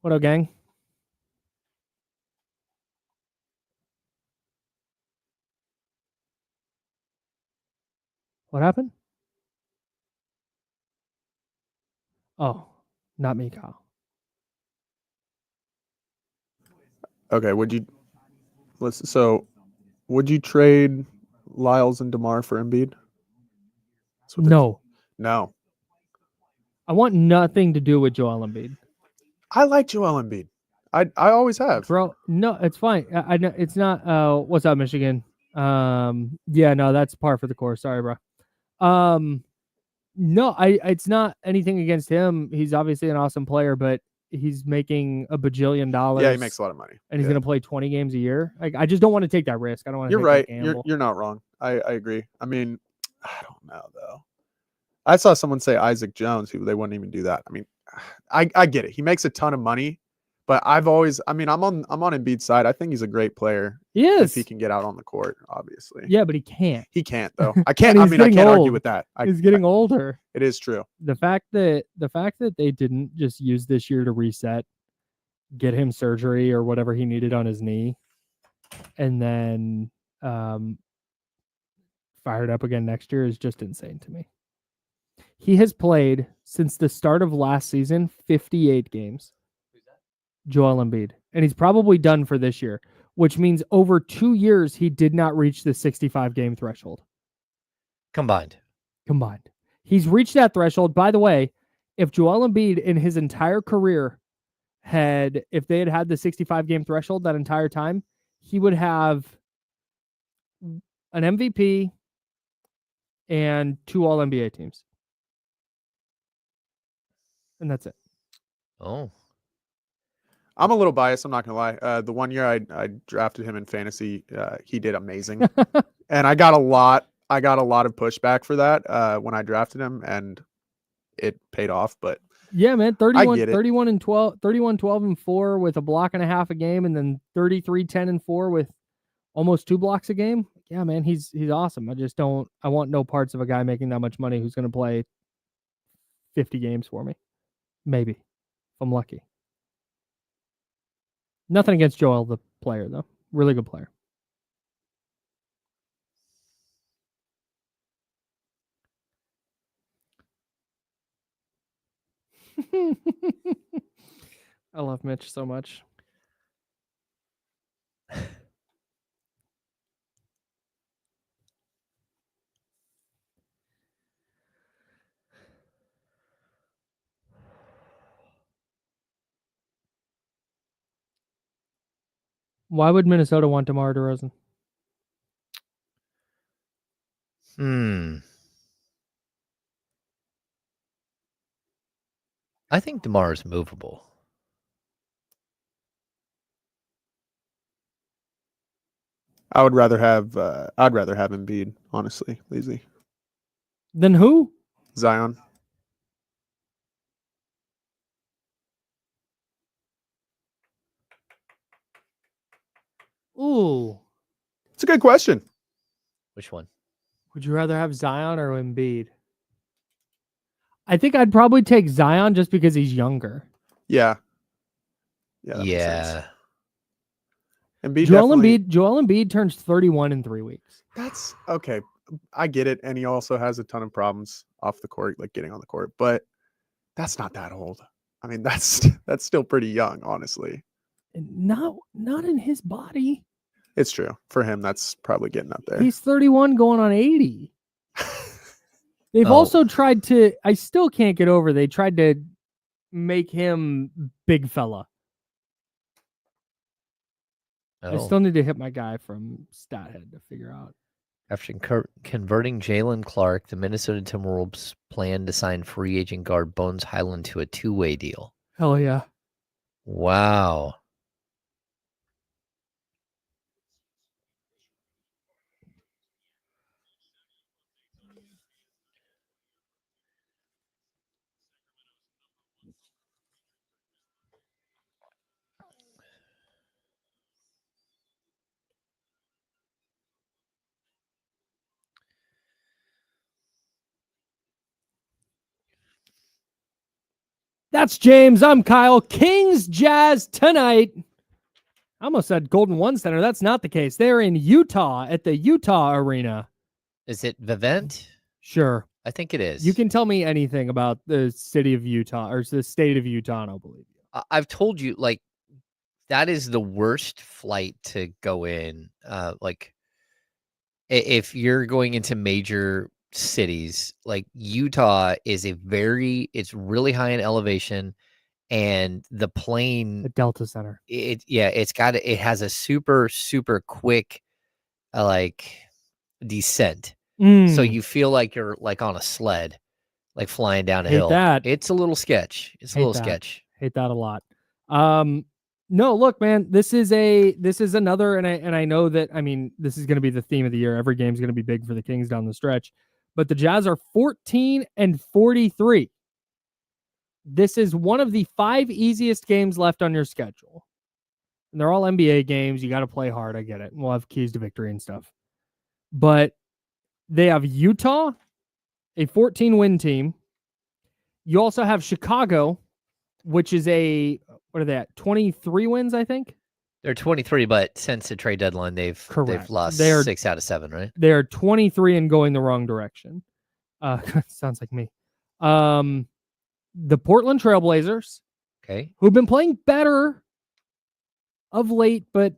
What up, gang? What happened? Oh, not me, Kyle. Okay, would you trade Lyles and DeMar for Embiid? No, No. I want nothing to do with Joel Embiid. I like Joel Embiid. I always have. Bro, no, it's fine. I know it's not. What's up, Michigan? Yeah, no, that's par for the course. Sorry, bro. No, it's not anything against him. He's obviously an awesome player, but he's making $1 bajillion. Yeah, he makes a lot of money. And he's Yeah. going to play 20 games a year. Like, I just don't want to take that risk. I don't want to. You're take right. That gamble. You're not wrong. I agree. I mean, I don't know though. I saw someone say Isaac Jones, who they wouldn't even do that. I mean, I get it. He makes a ton of money, but I'm on Embiid's side. I think he's a great player. He is. If he can get out on the court, obviously. Yeah, but he can't. He can't though. I can't. he's I getting can't argue old. with that. He's getting older. It is true. The fact that they didn't just use this year to reset, get him surgery or whatever he needed on his knee, and then fired up again next year is just insane to me. He has played since the start of last season 58 games. Who's that? Joel Embiid. And he's probably done for this year, which means over 2 years he did not reach the 65 game threshold. Combined. He's reached that threshold. By the way, if Joel Embiid in his entire career if they had the 65 game threshold that entire time, he would have an MVP and 2 All-NBA teams. And that's it. Oh. I'm a little biased. I'm not gonna lie. The 1 year I drafted him in fantasy, he did amazing, and I got a lot of pushback for that when I drafted him, and it paid off. But yeah, man, 31 and 12 and 4 with a block and a half a game, and then 33 10 and 4 with almost 2 blocks a game. Yeah, man, he's awesome. I want no parts of a guy making that much money who's going to play 50 games for me. Maybe, if I'm lucky. Nothing against Joel, the player, though. Really good player. I love Mitch so much. Why would Minnesota want DeMar DeRozan? I think DeMar is movable. I'd rather have Embiid, honestly, lazy. Then who? Zion. Ooh. It's a good question. Which one? Would you rather have Zion or Embiid? I think I'd probably take Zion just because he's younger. Yeah. Yeah. That makes sense. Joel Embiid turns 31 in 3 weeks. That's okay. I get it. And he also has a ton of problems off the court, like getting on the court, but that's not that old. I mean, that's still pretty young, honestly. Not in his body. It's true. For him, that's probably getting up there. He's 31 going on 80. They've also tried to, I still can't get over, they tried to make him big fella. I still need to hit my guy from StatHead to figure out After converting Jalen Clark, the Minnesota Timberwolves plan to sign free agent guard Bones Highland to a 2-way deal. Hell yeah. Wow. That's James. I'm Kyle. Kings Jazz tonight. I almost said Golden One Center. That's not the case. They're in Utah at the Utah Arena. Is it Vivint? Sure. I think it is. You can tell me anything about the city of Utah or the state of Utah, and I'll believe you. I've told you, like, that is the worst flight to go in. Like, if you're going into major cities, like Utah is it's really high in elevation, and the plane, The Delta Center. it has a super quick like descent, so you feel like you're like on a sled, like flying down a Hate hill. that. It's a little sketch. It's a Hate little that. sketch. Hate that a lot. No, look, man, this is another, and I know that, I mean, this is going to be the theme of the year. Every game's going to be big for the Kings down the stretch, but the Jazz are 14-43. This is one of the 5 easiest games left on your schedule. And they're all NBA games. You got to play hard. I get it. We'll have keys to victory and stuff. But they have Utah, a 14-win team. You also have Chicago, which is what are they at? 23 wins, I think. They're 23, but since the trade deadline, they've lost 6 out of 7, right? They are 23 and going the wrong direction. Sounds like me. The Portland Trailblazers, Okay. who've been playing better of late, but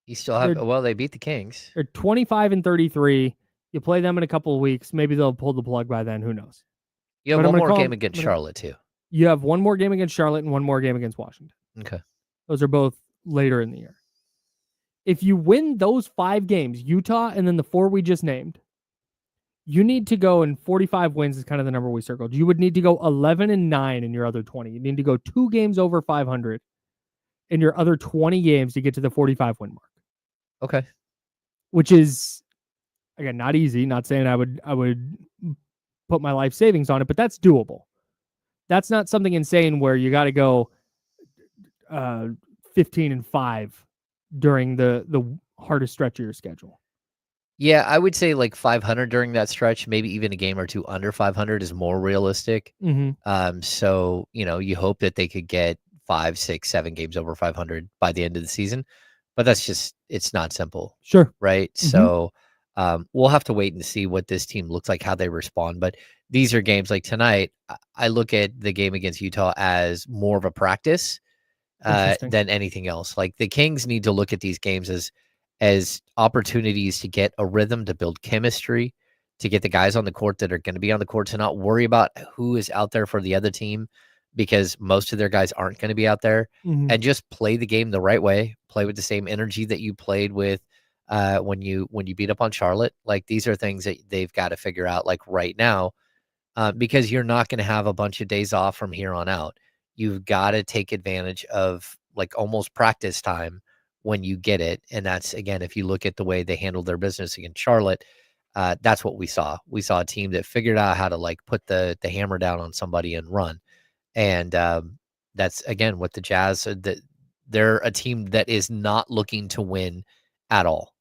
You still have, they beat the Kings. they're 25-33. You play them in a couple of weeks. Maybe they'll pull the plug by then. Who knows? You have But I'm one gonna more call game them- against Charlotte, too. You have one more game against Charlotte and one more game against Washington. Okay. Those are both later in the year. If you win those 5 games, Utah and then the 4 we just named, you need to go, and 45 wins is kind of the number we circled. You would need to go 11-9 in your other 20. You need to go 2 games over 500 in your other 20 games to get to the 45 win mark. Okay. Which is, again, not easy. Not saying I would put my life savings on it, but that's doable. That's not something insane where you got to go 15-5 during the hardest stretch of your schedule. Yeah, I would say like 500 during that stretch, maybe even a game or two under 500 is more realistic. Mm-hmm. So, you hope that they could get 5, 6, 7 games over 500 by the end of the season, but it's not simple. Sure. Right. Mm-hmm. So, we'll have to wait and see what this team looks like, how they respond. But these are games like tonight. I look at the game against Utah as more of a practice than anything else. Like the Kings need to look at these games as opportunities to get a rhythm, to build chemistry, to get the guys on the court that are going to be on the court, to not worry about who is out there for the other team, because most of their guys aren't going to be out there, and just play the game the right way, play with the same energy that you played with when you beat up on Charlotte. Like these are things that they've got to figure out like right now, because you're not going to have a bunch of days off from here on out. You've got to take advantage of like almost practice time when you get it. And that's, again, if you look at the way they handled their business against Charlotte, that's what we saw. We saw a team that figured out how to like put the hammer down on somebody and run. And that's, again, what the Jazz, they're a team that is not looking to win at all.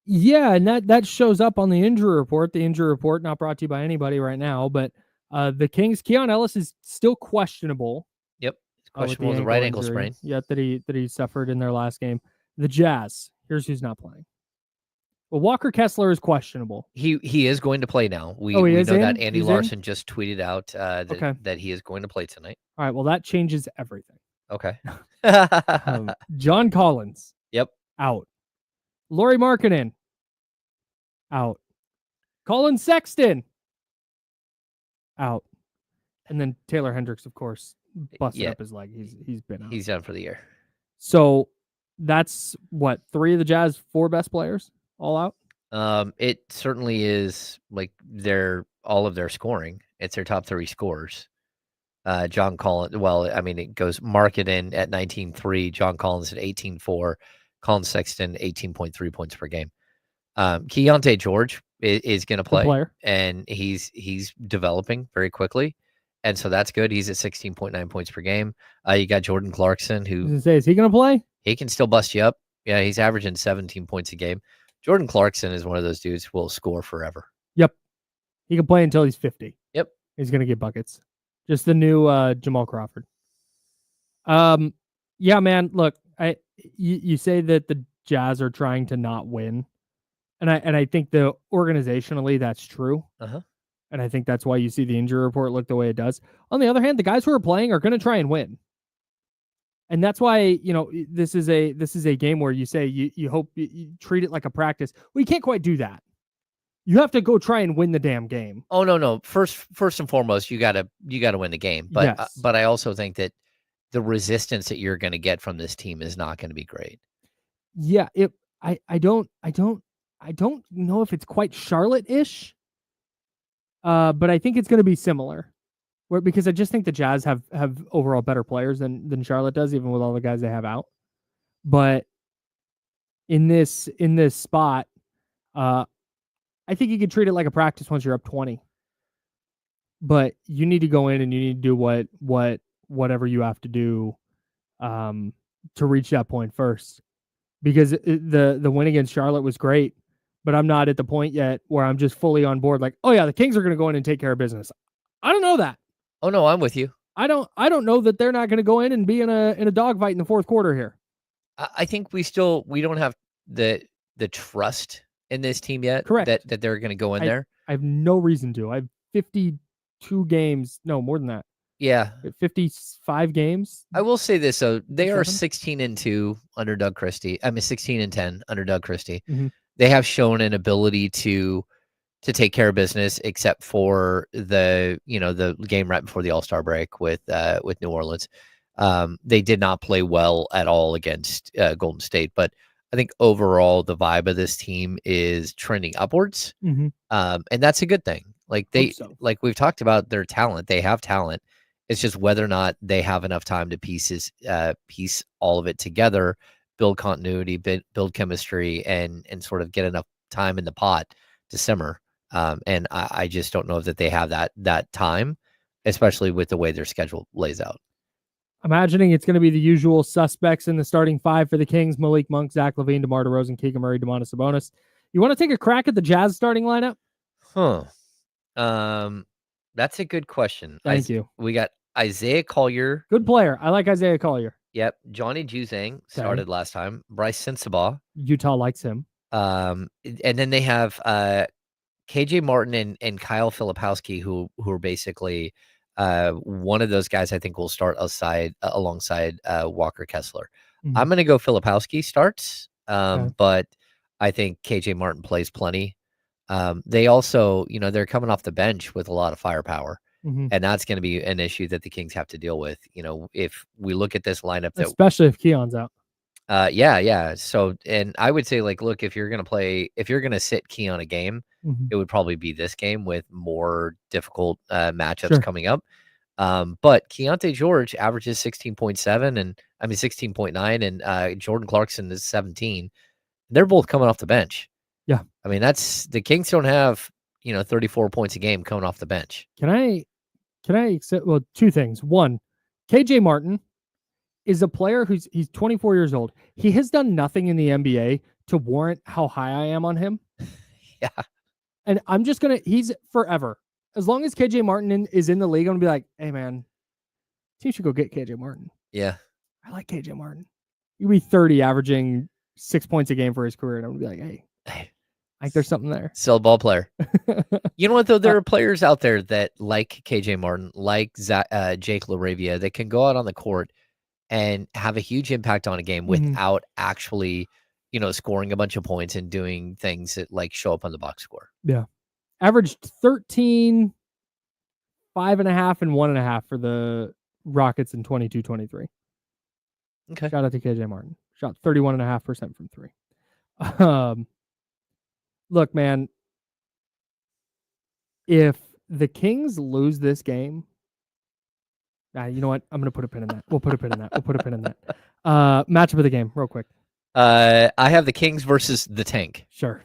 Yeah, and that shows up on the injury report. The injury report not brought to you by anybody right now, but the Kings, Keon Ellis is still questionable. Yep, questionable with the right ankle sprain. Yeah, that he suffered in their last game. The Jazz, here's who's not playing. Well, Walker Kessler is questionable. He is going to play now. We know that Andy Larson just tweeted out that he is going to play tonight. All right, well, that changes everything. Okay. John Collins. Yep. Out. Lauri Markkanen. Out. Colin Sexton. Out. And then Taylor Hendricks, of course, busted up his leg. He's been out. He's done for the year. So that's what, 3 of the Jazz 4 best players all out? It certainly is like all of their scoring. It's their top 3 scorers. John Collins, well, I mean, it goes Marketing at 19.3, John Collins at 18.4, Colin Sexton 18.3 points per game. Keontae George is going to Good play, player. and he's developing very quickly, and so that's good. He's at 16.9 points per game. You got Jordan Clarkson, I was who gonna say, is he gonna play? he can still bust you up. Yeah, he's averaging 17 points a game. Jordan Clarkson is one of those dudes who will score forever. Yep. He can play until he's 50. Yep. He's gonna get buckets. Just the new Jamal Crawford. Yeah, man. Look, you say that the Jazz are trying to not win, and I think the organizationally that's true. Uh-huh. And I think that's why you see the injury report look the way it does. On the other hand, the guys who are playing are going to try and win. And that's why, this is a game where you say you hope you treat it like a practice. Well, you can't quite do that. You have to go try and win the damn game. Oh no. First and foremost, you gotta win the game. But Yes. but I also think that the resistance that you're gonna get from this team is not gonna be great. Yeah, I don't know if it's quite Charlotte-ish. But I think it's going to be similar. Because I just think the Jazz have overall better players than Charlotte does, even with all the guys they have out. But in this spot, I think you can treat it like a practice once you're up 20. But you need to go in and you need to do whatever you have to do to reach that point first. Because the win against Charlotte was great, but I'm not at the point yet where I'm just fully on board. Like, oh yeah, the Kings are going to go in and take care of business. I don't know that. Oh no, I'm with you. I don't know that they're not going to go in and be in a dogfight in the fourth quarter here. I think we don't have the trust in this team yet. Correct. That they're going to go in there. I have no reason to. I have 52 games. No, more than that. Yeah. 55 games. I will say this though, they are 7? 16-2 under Doug Christie. I mean 16-10 under Doug Christie. Mhm. They have shown an ability to take care of business, except for the game right before the All-Star break with New Orleans. They did not play well at all against Golden State, but I think overall the vibe of this team is trending upwards, Mhm. and that's a good thing. Like like we've talked about their talent, they have talent. It's just whether or not they have enough time to piece all of it together, build continuity, build chemistry, and sort of get enough time in the pot to simmer. And I just don't know that they have that time, especially with the way their schedule lays out. Imagining it's going to be the usual suspects in the starting 5 for the Kings: Malik Monk, Zach LaVine, DeMar DeRozan, Keegan Murray, Domantas Sabonis. You want to take a crack at the Jazz starting lineup? Huh. That's a good question. Thank you. We got Isaiah Collier. Good player. I like Isaiah Collier. Yep. Johnny Juzang started last time. Bryce Sensabaugh. Utah likes him. And then they have KJ Martin and Kyle Filipowski, who are basically one of those guys I think will start alongside Walker Kessler. Mhm. I'm going to go Filipowski starts, Okay. but I think KJ Martin plays plenty. They also, they're coming off the bench with a lot of firepower, Mhm. and that's going to be an issue that the Kings have to deal with. If we look at this lineup, Especially if Keon's out. yeah. So, and I would say, like, look, if you're going to sit Keon a game, Mhm. it would probably be this game with more difficult matchups Sure. coming up. But Keontae George averages 16.7 and 16.9, and Jordan Clarkson is 17. They're both coming off the bench. Yeah. I mean, that's the Kings don't have, 34 points a game coming off the bench. Can I accept, well, two things. One, KJ Martin is a player he's 24 years old. He has done nothing in the NBA to warrant how high I am on him. Yeah. And I'm just he's forever. As long as KJ Martin is in the league, I'm gonna be like, hey man, team should go get KJ Martin. Yeah. I like KJ Martin. He'll be 30, averaging 6 points a game for his career. And I'm gonna be like, hey, I think there's something there. Still a ball player. You know what, though? There are players out there that like KJ Martin, like Jake LaRavia, that can go out on the court and have a huge impact on a game without actually, scoring a bunch of points and doing things that like show up on the box score. Yeah. Averaged 13, 5.5, and 1.5 for the Rockets in 22-23. Okay. Shout out to KJ Martin. Shot 31.5% from 3. look, man, if the Kings lose this game, you know what? I'm going to put a pin in that. We'll put a pin in that. Matchup of the game, real quick. I have the Kings versus the Tank. Sure.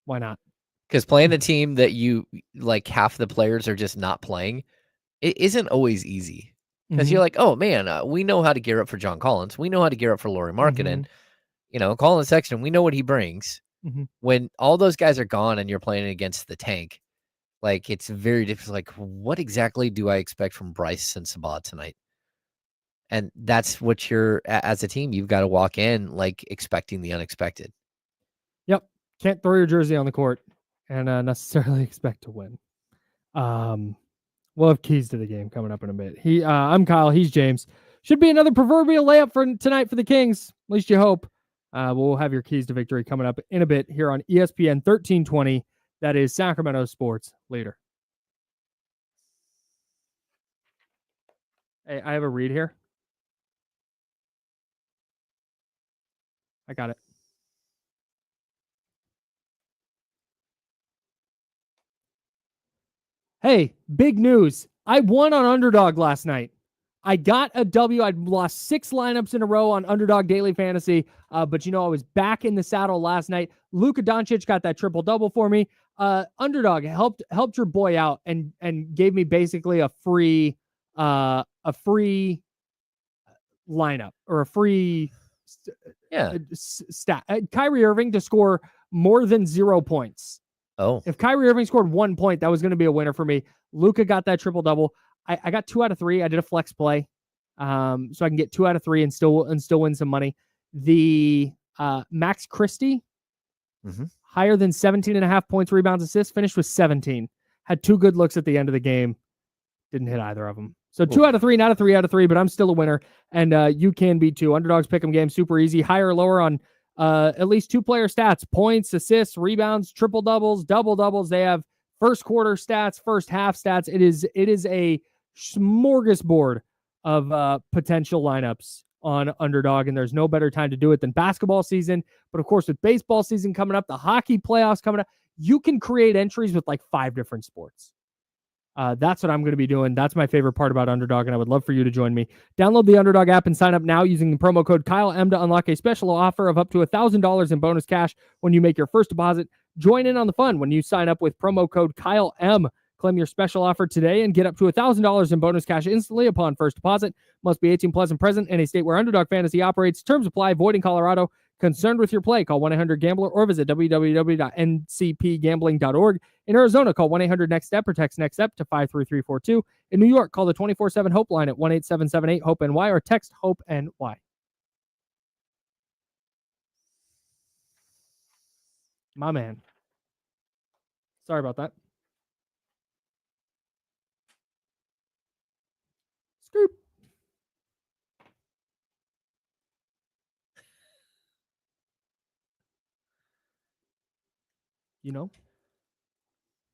Why not? Because playing a team that you like half the players are just not playing, it isn't always easy. Because you're like, oh man, we know how to gear up for John Collins. We know how to gear up for Lauri Markkanen. You know, Collins Sexton, we know what he brings. When all those guys are gone and you're playing against the Tank, like it's very difficult. Like, what exactly do I expect from Bryce and Sabat tonight? And that's what you're, as a team, you've got to walk in like expecting the unexpected. Yep. Can't throw your jersey on the court and necessarily expect to win. We'll have keys to the game coming up in a bit. I'm Kyle. He's James. Should be another proverbial layup for tonight for the Kings. At least you hope. We'll have your keys to victory coming up in a bit here on ESPN 1320. That is Sacramento Sports Leader. Hey, I have a read here. I got it. Hey, big news. I won on Underdog last night. I got a W. I'd lost 6 lineups in a row on Underdog Daily Fantasy, but I was back in the saddle last night. Luka Doncic got that triple-double for me. Underdog helped your boy out and gave me basically a free lineup or a free stat. Kyrie Irving to score more than 0 points. Oh, if Kyrie Irving scored 1 point, that was going to be a winner for me. Luka got that triple-double. I got 2 out of 3. I did a flex play, so I can get 2 out of 3 and still win some money. The Max Christie, higher than 17.5 points, rebounds, assists, finished with 17. Had 2 good looks at the end of the game. Didn't hit either of them. So 2 out of 3, not a 3 out of 3, but I'm still a winner, and you can be too. Underdogs pick'em game, super easy. Higher or lower on at least 2 player stats, points, assists, rebounds, triple doubles, double doubles. They have first quarter stats, first half stats. It is a smorgasbord of potential lineups on Underdog, and there's no better time to do it than basketball season. But of course, with baseball season coming up, the hockey playoffs coming up, you can create entries with like 5 different sports. That's what I'm going to be doing. That's my favorite part about Underdog, and I would love for you to join me. Download the Underdog app and sign up now using the promo code KyleM to unlock a special offer of up to $1,000 in bonus cash when you make your first deposit. Join in on the fun when you sign up with promo code KyleM. Claim your special offer today and get up to $1,000 in bonus cash instantly upon first deposit. Must be 18 plus and present in a state where Underdog Fantasy operates. Terms apply. Void in Colorado. Concerned with your play? Call 1-800-GAMBLER or visit www.ncpgambling.org. In Arizona, call 1-800-NEXT-STEP or text NEXT-STEP to 53342. In New York, call the 24/7 HOPE line at 1-8778-HOPE-NY or text HOPE-NY. My man. Sorry about that. Scoop.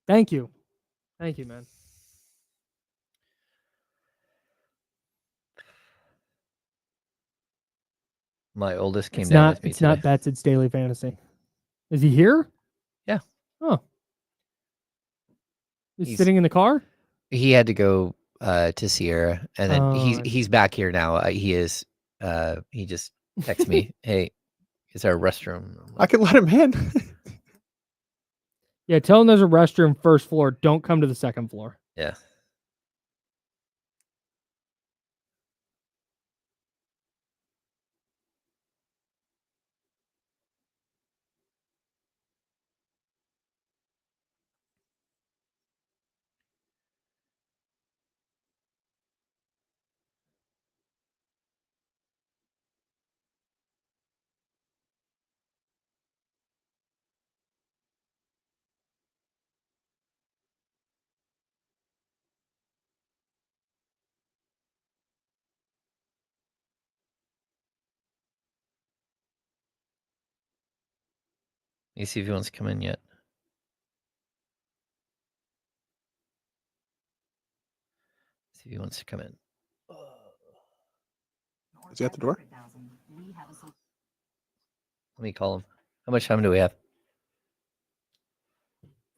Thank you. Thank you, man. My oldest came down with me today. It's not Bets, it's Daily Fantasy. Is he here? Yeah. Oh. He's sitting in the car? He had to go to Sierra, and then he's back here now. He is. He just texted me, "Hey, is there a restroom?" I can let him in. Yeah, tell him there's a restroom first floor. Don't come to the second floor. Yeah. Let me see if he wants to come in yet. See if he wants to come in. Is he at the door? Let me call him. How much time do we have?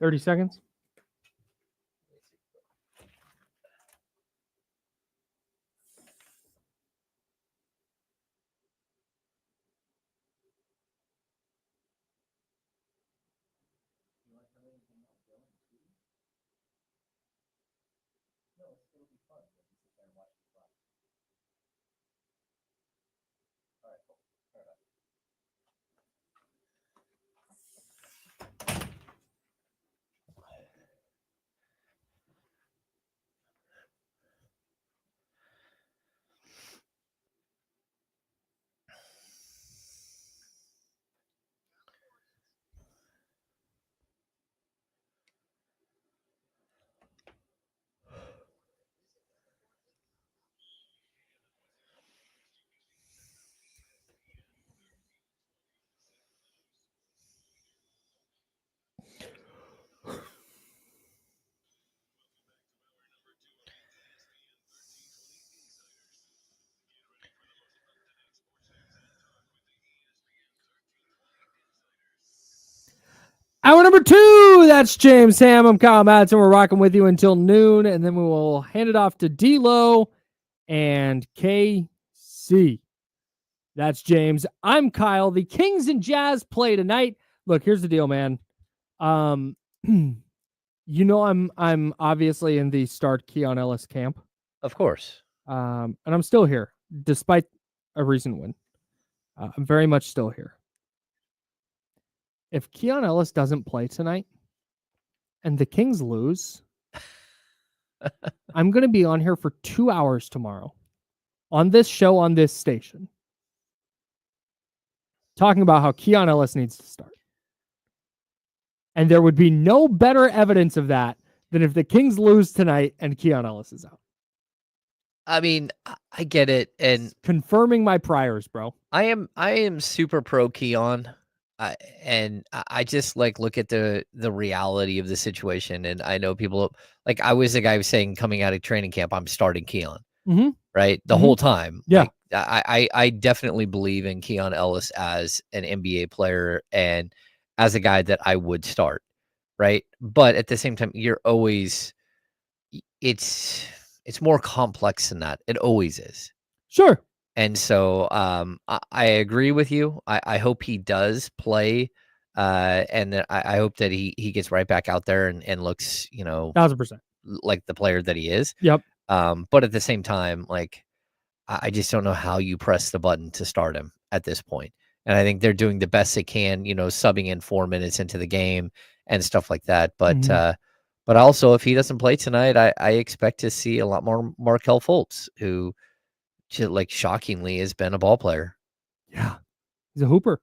30 seconds. Hour number 2. That's James Ham. I'm Kyle Madsen. We're rocking with you until noon, and then we will hand it off to D-Lo and KC. That's James. I'm Kyle. The Kings and Jazz play tonight. Look, here's the deal, man. I'm obviously in the start Keon Ellis camp. Of course. And I'm still here, despite a recent win. I'm very much still here. If Keon Ellis doesn't play tonight and the Kings lose, I'm going to be on here for 2 hours tomorrow on this show, on this station, talking about how Keon Ellis needs to start. And there would be no better evidence of that than if the Kings lose tonight and Keon Ellis is out. I mean, I get it. And confirming my priors, bro. I am super pro Keon. I just look at the reality of the situation, and I know people I was the guy who was saying coming out of training camp, I'm starting Keon, right? The whole time. Yeah. I definitely believe in Keon Ellis as an NBA player and as a guy that I would start, right? But at the same time, it's more complex than that. It always is. Sure. And so I agree with you. I hope he does play, and that I hope that he gets right back out there and looks, 1,000%, like the player that he is. Yep. But at the same time, I just don't know how you press the button to start him at this point. And I think they're doing the best they can, subbing in 4 minutes into the game and stuff like that. But but also, if he doesn't play tonight, I expect to see a lot more Markelle Fultz, who shockingly has been a ball player. Yeah. He's a hooper.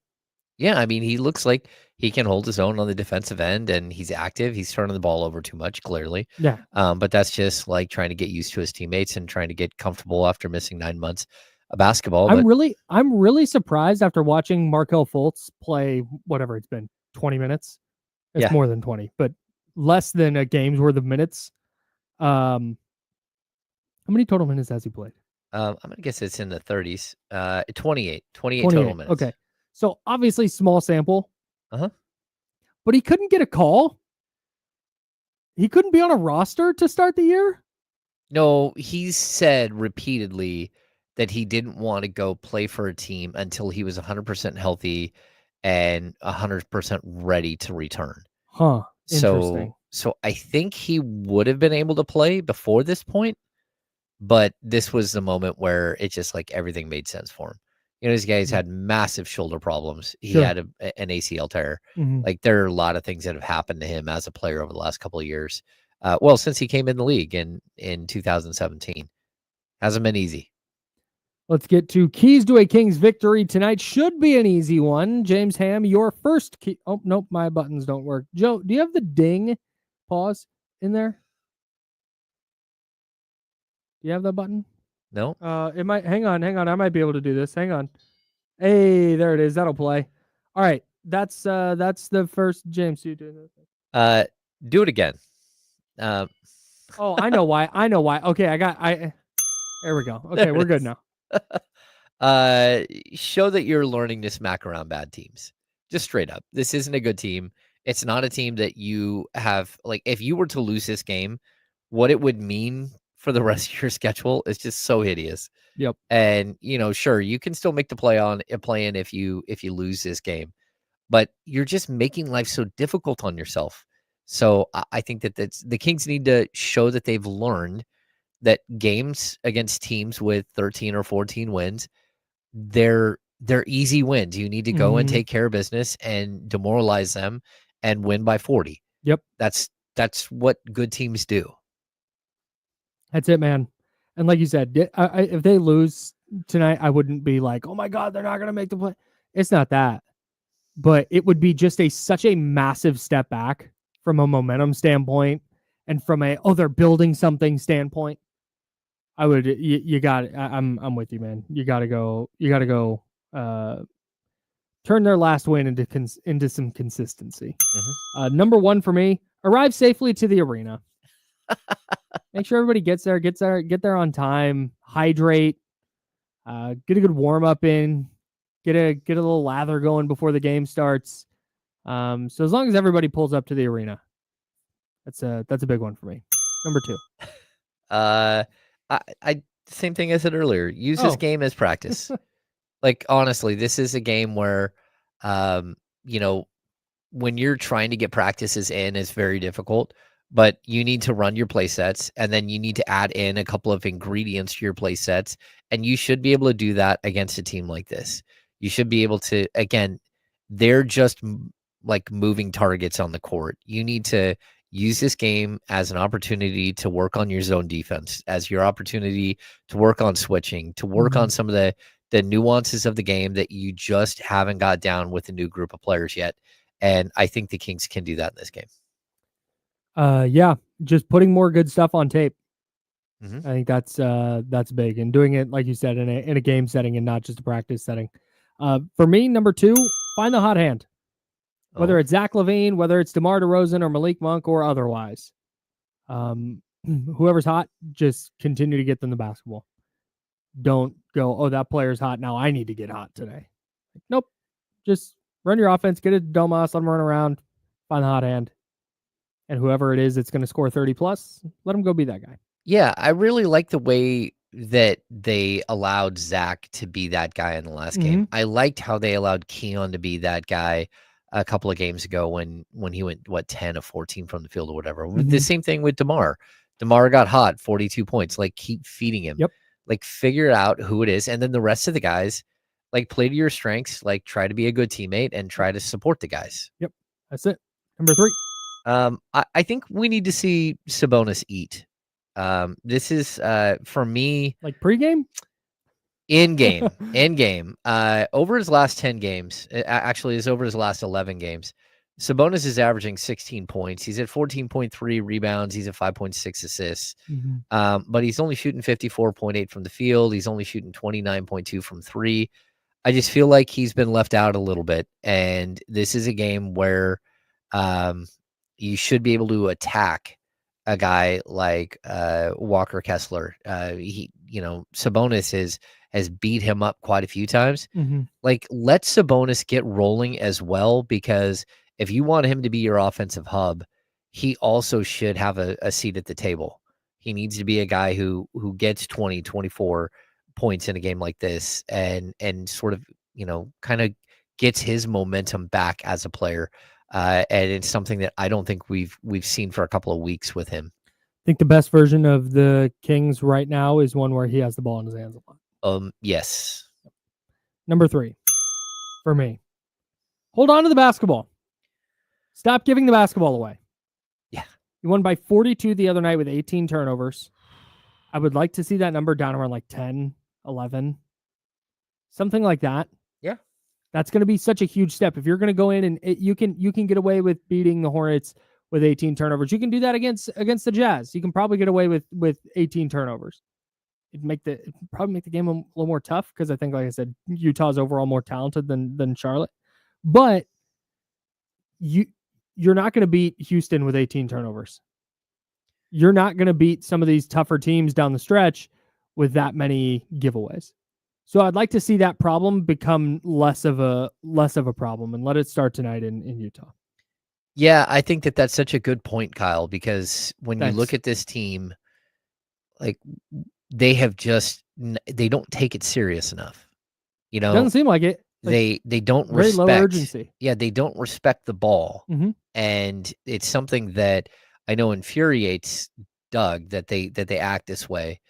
Yeah. I mean, he looks like he can hold his own on the defensive end, and he's active. He's turning the ball over too much, clearly. Yeah. But that's just trying to get used to his teammates and trying to get comfortable after missing 9 months of basketball. I'm really surprised after watching Markelle Fultz play whatever it's been, 20 minutes. It's more than 20, but less than a game's worth of minutes. How many total minutes has he played? I'm going to guess it's in the 30s. 28 total minutes. Okay. So obviously small sample. Uh-huh. But he couldn't get a call. He couldn't be on a roster to start the year. No, he said repeatedly that he didn't want to go play for a team until he was 100% healthy and 100% ready to return. Huh. Interesting. So I think he would have been able to play before this point. But this was the moment where it just everything made sense for him. This guy's had massive shoulder problems. He had an ACL tear. There are a lot of things that have happened to him as a player over the last couple of years. Since he came in the league in 2017. Hasn't been easy. Let's get to keys to a Kings victory tonight. Should be an easy one. James Ham, your first key. Oh, nope, my buttons don't work. Joe, do you have the ding pause in there? Do you have that button? No. It might. Hang on. I might be able to do this. Hang on. Hey, there it is. That'll play. All right. That's the first. James, you do this. Do it again. Oh, I know why. Okay, there we go. Okay, we're good now. Show that you're learning to smack around bad teams. Just straight up. This isn't a good team. It's not a team that you have, like, if you were to lose this game, what it would mean for the rest of your schedule is just so hideous. Yep. And, sure, you can still make the play in if you lose this game, but you're just making life so difficult on yourself. So I think that the Kings need to show that they've learned that games against teams with 13 or 14 wins, they're easy wins. You need to go and take care of business and demoralize them and win by 40. Yep. That's what good teams do. That's it, man. And like you said, if they lose tonight, I wouldn't be like, oh my God, they're not going to make the play. It's not that. But it would be just such a massive step back from a momentum standpoint and from they're building something standpoint. I would, you got it. I'm with you, man. You got to go, turn their last win into some consistency. Number one for me, arrive safely to the arena. Make sure everybody get there on time, hydrate, get a good warm up in, get a little lather going before the game starts. So as long as everybody pulls up to the arena, that's a big one for me. Number two. I same thing I said earlier. Use this game as practice. Like, honestly, this is a game where, when you're trying to get practices in, it's very difficult. But you need to run your play sets, and then you need to add in a couple of ingredients to your play sets, and you should be able to do that against a team like this. You should be able to, again, they're just like moving targets on the court. You need to use this game as an opportunity to work on your zone defense, as your opportunity to work on switching, to work on some of the nuances of the game that you just haven't got down with a new group of players yet. And I think the Kings can do that in this game. Yeah, just putting more good stuff on tape. Mhm. I think that's big, and doing it like you said in a game setting and not just a practice setting. For me, number two, find the hot hand. Whether it's Zach LaVine, whether it's DeMar DeRozan or Malik Monk or otherwise, whoever's hot, just continue to get them the basketball. Don't go, oh, that player's hot, now I need to get hot today. Nope, just run your offense, get it to Domas, let them run around, find the hot hand. And whoever it is that's going to score 30 plus, let him go be that guy. Yeah, I really like the way that they allowed Zach to be that guy in the last game. I liked how they allowed Keon to be that guy a couple of games ago when he went, 10 of 14 from the field or whatever. The same thing with DeMar. DeMar got hot, 42 points. Like, keep feeding him. Yep. Like, figure out who it is. And then the rest of the guys, like, play to your strengths. Like, try to be a good teammate and try to support the guys. Yep. That's it. Number three. I think we need to see Sabonis eat. This is for me, like pregame, in game. Over his last 10 games, actually, is over his last 11 games. Sabonis is averaging 16 points. He's at 14.3 rebounds. He's at 5.6 assists. But he's only shooting 54.8 from the field. He's only shooting 29.2 from three. I just feel like he's been left out a little bit, and this is a game where you should be able to attack a guy like Walker Kessler. Sabonis has beat him up quite a few times. Like, let Sabonis get rolling as well, because if you want him to be your offensive hub, he also should have a seat at the table. He needs to be a guy who gets 20, 24 points in a game like this and sort of, kind of gets his momentum back as a player. And it's something that I don't think we've seen for a couple of weeks with him. I think the best version of the Kings right now is one where he has the ball in his hands a lot. Yes. Number three, for me, hold on to the basketball. Stop giving the basketball away. Yeah. You won by 42 the other night with 18 turnovers. I would like to see that number down around like 10, 11, something like that. Yeah. That's going to be such a huge step. If you're going to go in and you can get away with beating the Hornets with 18 turnovers. You can do that against the Jazz. You can probably get away with 18 turnovers. It'd probably make the game a little more tough, because I think, like I said, Utah's overall more talented than Charlotte. But you're not going to beat Houston with 18 turnovers. You're not going to beat some of these tougher teams down the stretch with that many giveaways. So I'd like to see that problem become less of a problem, and let it start tonight in Utah. Yeah, I think that that's such a good point, Kyle, because when you look Thanks. at this team, like they have just they don't take it serious enough. You know, Doesn't seem like it. Like, they don't very low respect. urgency. Yeah, they don't respect the ball, Mhm. and it's something that I know infuriates Doug that they act this way.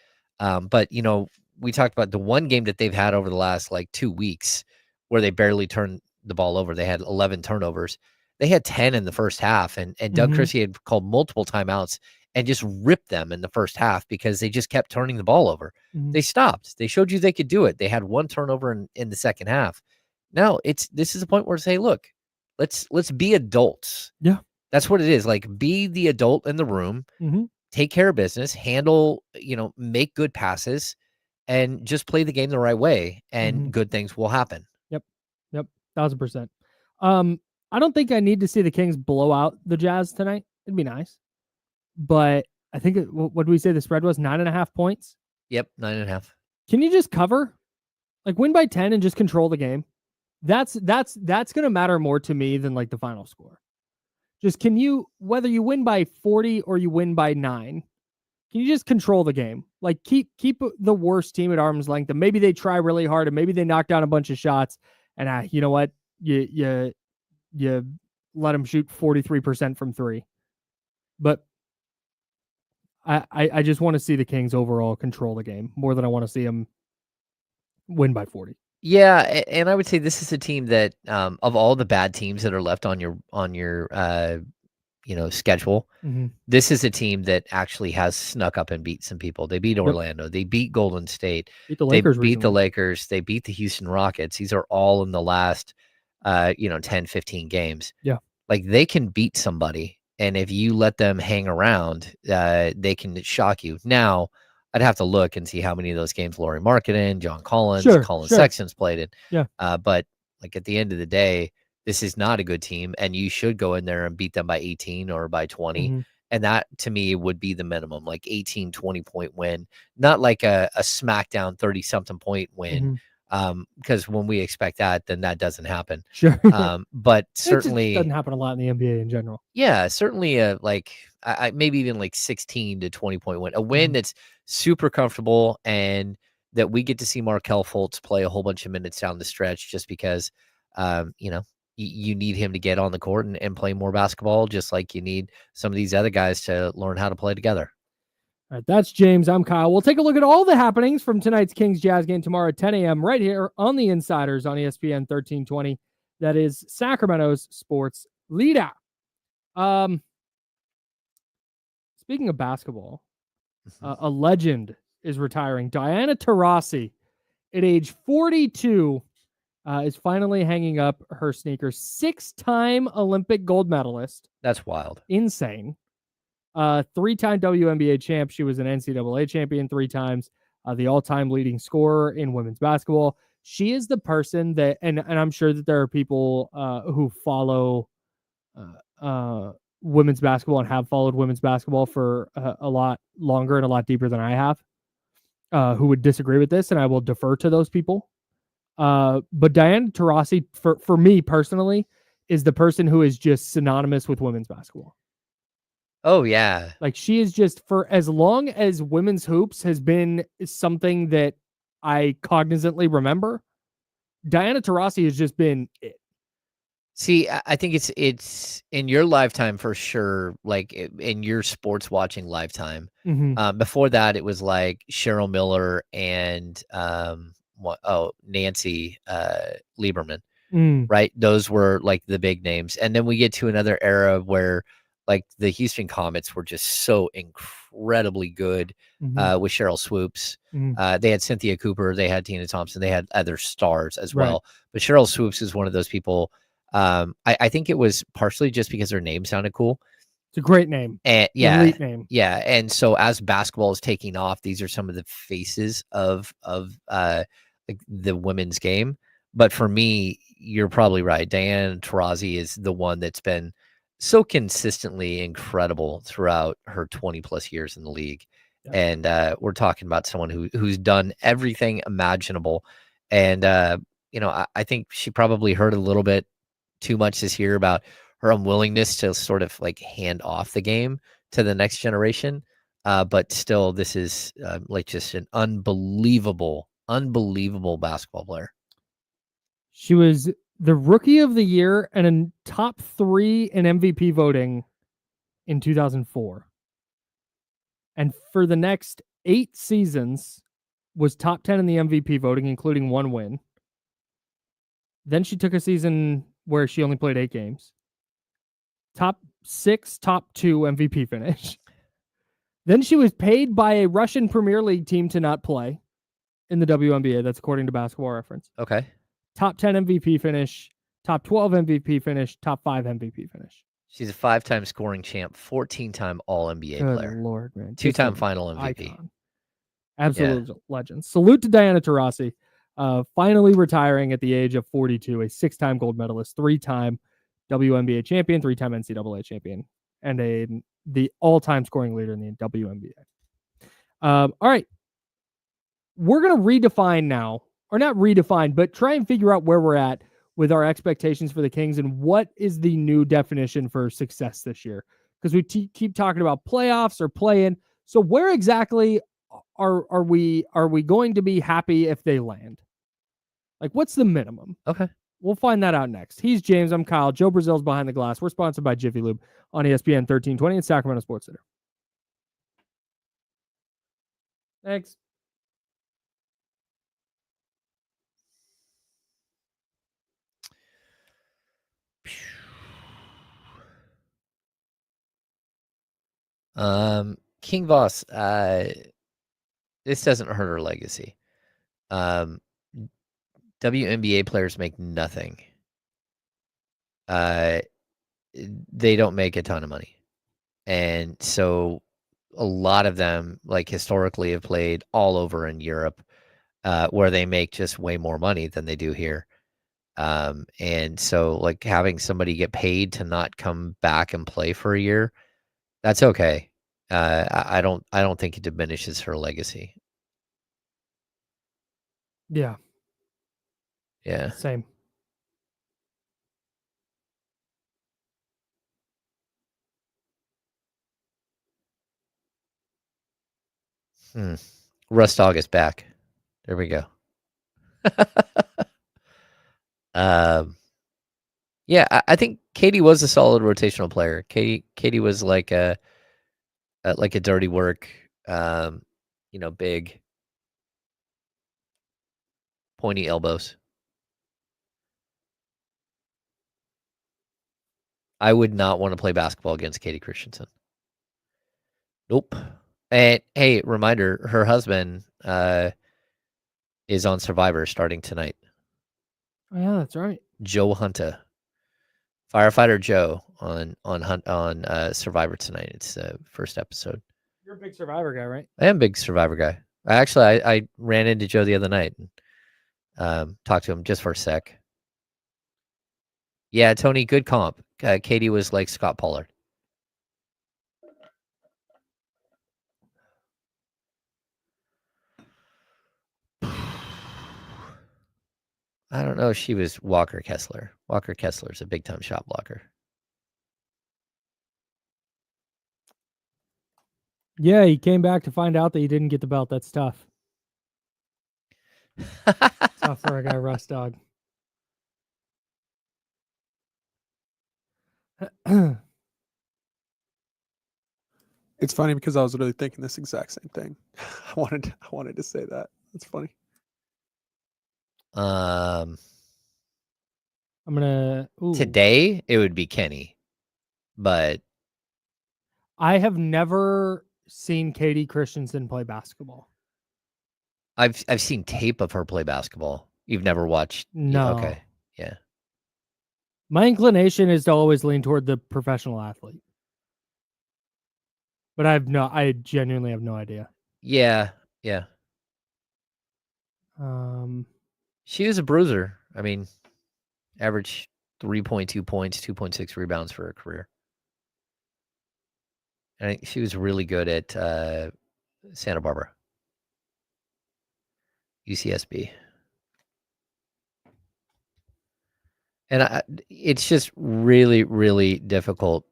But you know, we talked about the one game that they've had over the last like 2 weeks where they barely turned the ball over. They had 11 turnovers. They had 10 in the first half, and Doug Mhm. Christie had called multiple timeouts and just ripped them in the first half because they just kept turning the ball over. Mhm. They stopped. They showed you they could do it. They had one turnover in the second half. Now this is a point where say, look, let's be adults. Yeah. That's what it is. Like, be the adult in the room, Mhm. take care of business, handle, make good passes, and just play the game the right way, and Mhm. good things will happen. Yep. 1,000%. I don't think I need to see the Kings blow out the Jazz tonight. It'd be nice. But I think what did we say the spread was? 9.5 points. Yep, 9.5. Can you just cover? Like, win by 10 and just control the game? That's going to matter more to me than like the final score. Just can you, whether you win by 40 or you win by 9, can you just control the game? Like, keep the worst team at arm's length, and maybe they try really hard, and maybe they knock down a bunch of shots, and you know what, you let them shoot 43% from 3. But I just want to see the Kings overall control the game more than I want to see them win by 40. Yeah, and I would say this is a team that, of all the bad teams that are left on your schedule, this is a team that actually has snuck up and beat some people. They beat Orlando. They beat Golden State. Beat the Lakers They beat the recently. Lakers. They beat the Houston Rockets. These are all in the last, 10, 15 games. Yeah. Like, they can beat somebody, and if you let them hang around, they can shock you. Now, I'd have to look and see how many of those games Lauri Markkanen, John Collins, Colin Sexton's played in. Yeah. But like, at the end of the day, this is not a good team, and you should go in there and beat them by 18 or by 20. Mhm. And that, to me, would be the minimum, like 18, 20-point win, not like a smackdown 30-something point win. Because when we expect that, then that doesn't happen. Sure. But It just certainly doesn't happen a lot in the NBA in general. yeah, certainly maybe even like 16 to 20-point win, a win Mhm. that's super comfortable, and that we get to see Markelle Fultz play a whole bunch of minutes down the stretch, just because, you need him to get on the court and play more basketball, just like you need some of these other guys to learn how to play together. All right, that's James. I'm Kyle. We'll take a look at all the happenings from tonight's Kings Jazz game tomorrow at 10 a.m. right here on the Insiders on ESPN 1320. That is Sacramento's sports leader. Speaking of basketball, a legend is retiring. Diana Taurasi, at age 42, is finally hanging up her sneakers. 6-time Olympic gold medalist. That's wild. Insane. 3-time WNBA champ. She was an NCAA champion 3 times. The all-time leading scorer in women's basketball. She is the person that, and I'm sure that there are people who follow women's basketball and have followed women's basketball for a lot longer and a lot deeper than I have, who would disagree with this, and I will defer to those people. But Diana Taurasi, for me personally, is the person who is just synonymous with women's basketball. Oh, yeah. Like, she is just, for as long as women's hoops has been something that I cognizantly remember, Diana Taurasi has just been it. See, I think it's in your lifetime for sure, like in your sports watching lifetime. Before that, it was like Cheryl Miller and Nancy Lieberman, right? Those were like the big names. And then we get to another era where like the Houston Comets were just so incredibly good with Cheryl Swoops. They had Cynthia Cooper, they had Tina Thompson, they had other stars as well. But Cheryl Swoops is one of those people. I think it was partially just because her name sounded cool. It's a great name. And elite name. Yeah. And so as basketball is taking off, these are some of the faces of like the women's game. But for me, you're probably right. Diana Taurasi is the one that's been so consistently incredible throughout her 20 plus years in the league. Yeah. And we're talking about someone who's done everything imaginable. And I think she probably heard a little bit too much this year about her unwillingness to sort of like hand off the game to the next generation. But still, this is like just an unbelievable basketball player. She was the rookie of the year and in top 3 in MVP voting in 2004. And for the next 8 seasons was top 10 in the MVP voting, including 1 win. Then she took a season where she only played 8 games. Top 6, top 2 MVP finish. Then she was paid by a Russian Premier League team to not play in the WNBA. That's according to Basketball Reference. Okay. Top 10 MVP finish, top 12 MVP finish, top 5 MVP finish. She's a 5-time scoring champ, 14-time All-NBA Good player. Lord, man. 2-time final MVP. Icon. Absolute legend. Salute to Diana Taurasi, finally retiring at the age of 42, a 6-time gold medalist, 3-time WNBA champion, 3-time NCAA champion, and the all-time scoring leader in the WNBA. All right. We're going to redefine now, or not redefine, but try and figure out where we're at with our expectations for the Kings and what is the new definition for success this year. Because we keep talking about playoffs or play-in. So where exactly are we going to be happy if they land? Like, what's the minimum? Okay. We'll find that out next. He's James. I'm Kyle. Joe Brazil's behind the glass. We're sponsored by Jiffy Lube on ESPN 1320 and Sacramento Sports Center. Thanks. King Voss, this doesn't hurt her legacy. WNBA players make nothing. They don't make a ton of money. And so a lot of them, like historically, have played all over in Europe, where they make just way more money than they do here. And so like having somebody get paid to not come back and play for a year, that's okay. I don't think it diminishes her legacy. Yeah. Yeah. Same. Russ Dog is back. There we go. Yeah, I think Katie was a solid rotational player. Katie was like a dirty work, big, pointy elbows. I would not want to play basketball against Katie Christensen. Nope. And hey, reminder, her husband is on Survivor starting tonight. Oh, yeah, that's right. Joe Hunter. Firefighter Joe on Survivor tonight. It's the first episode. You're a big Survivor guy, right? I am a big Survivor guy. I ran into Joe the other night and talked to him just for a sec. Yeah, Tony, good comp. Katie was like Scott Pollard. I don't know if she was Walker Kessler. Walker Kessler's a big-time shot blocker. Yeah, he came back to find out that he didn't get the belt. That's tough. Tough for a guy, Russ Dog. It's funny because I was literally thinking this exact same thing. I wanted to say that. That's funny. I'm gonna Today it would be Kenny, but I have never seen Katie Christensen play basketball. I've seen tape of her play basketball. You've never watched? No. Okay. Yeah. My inclination is to always lean toward the professional athlete. But I genuinely have no idea. Yeah. Yeah. She was a bruiser. I mean, average 3.2 points, 2.6 rebounds for her career. I think she was really good at Santa Barbara. UCSB. And it's just really, really difficult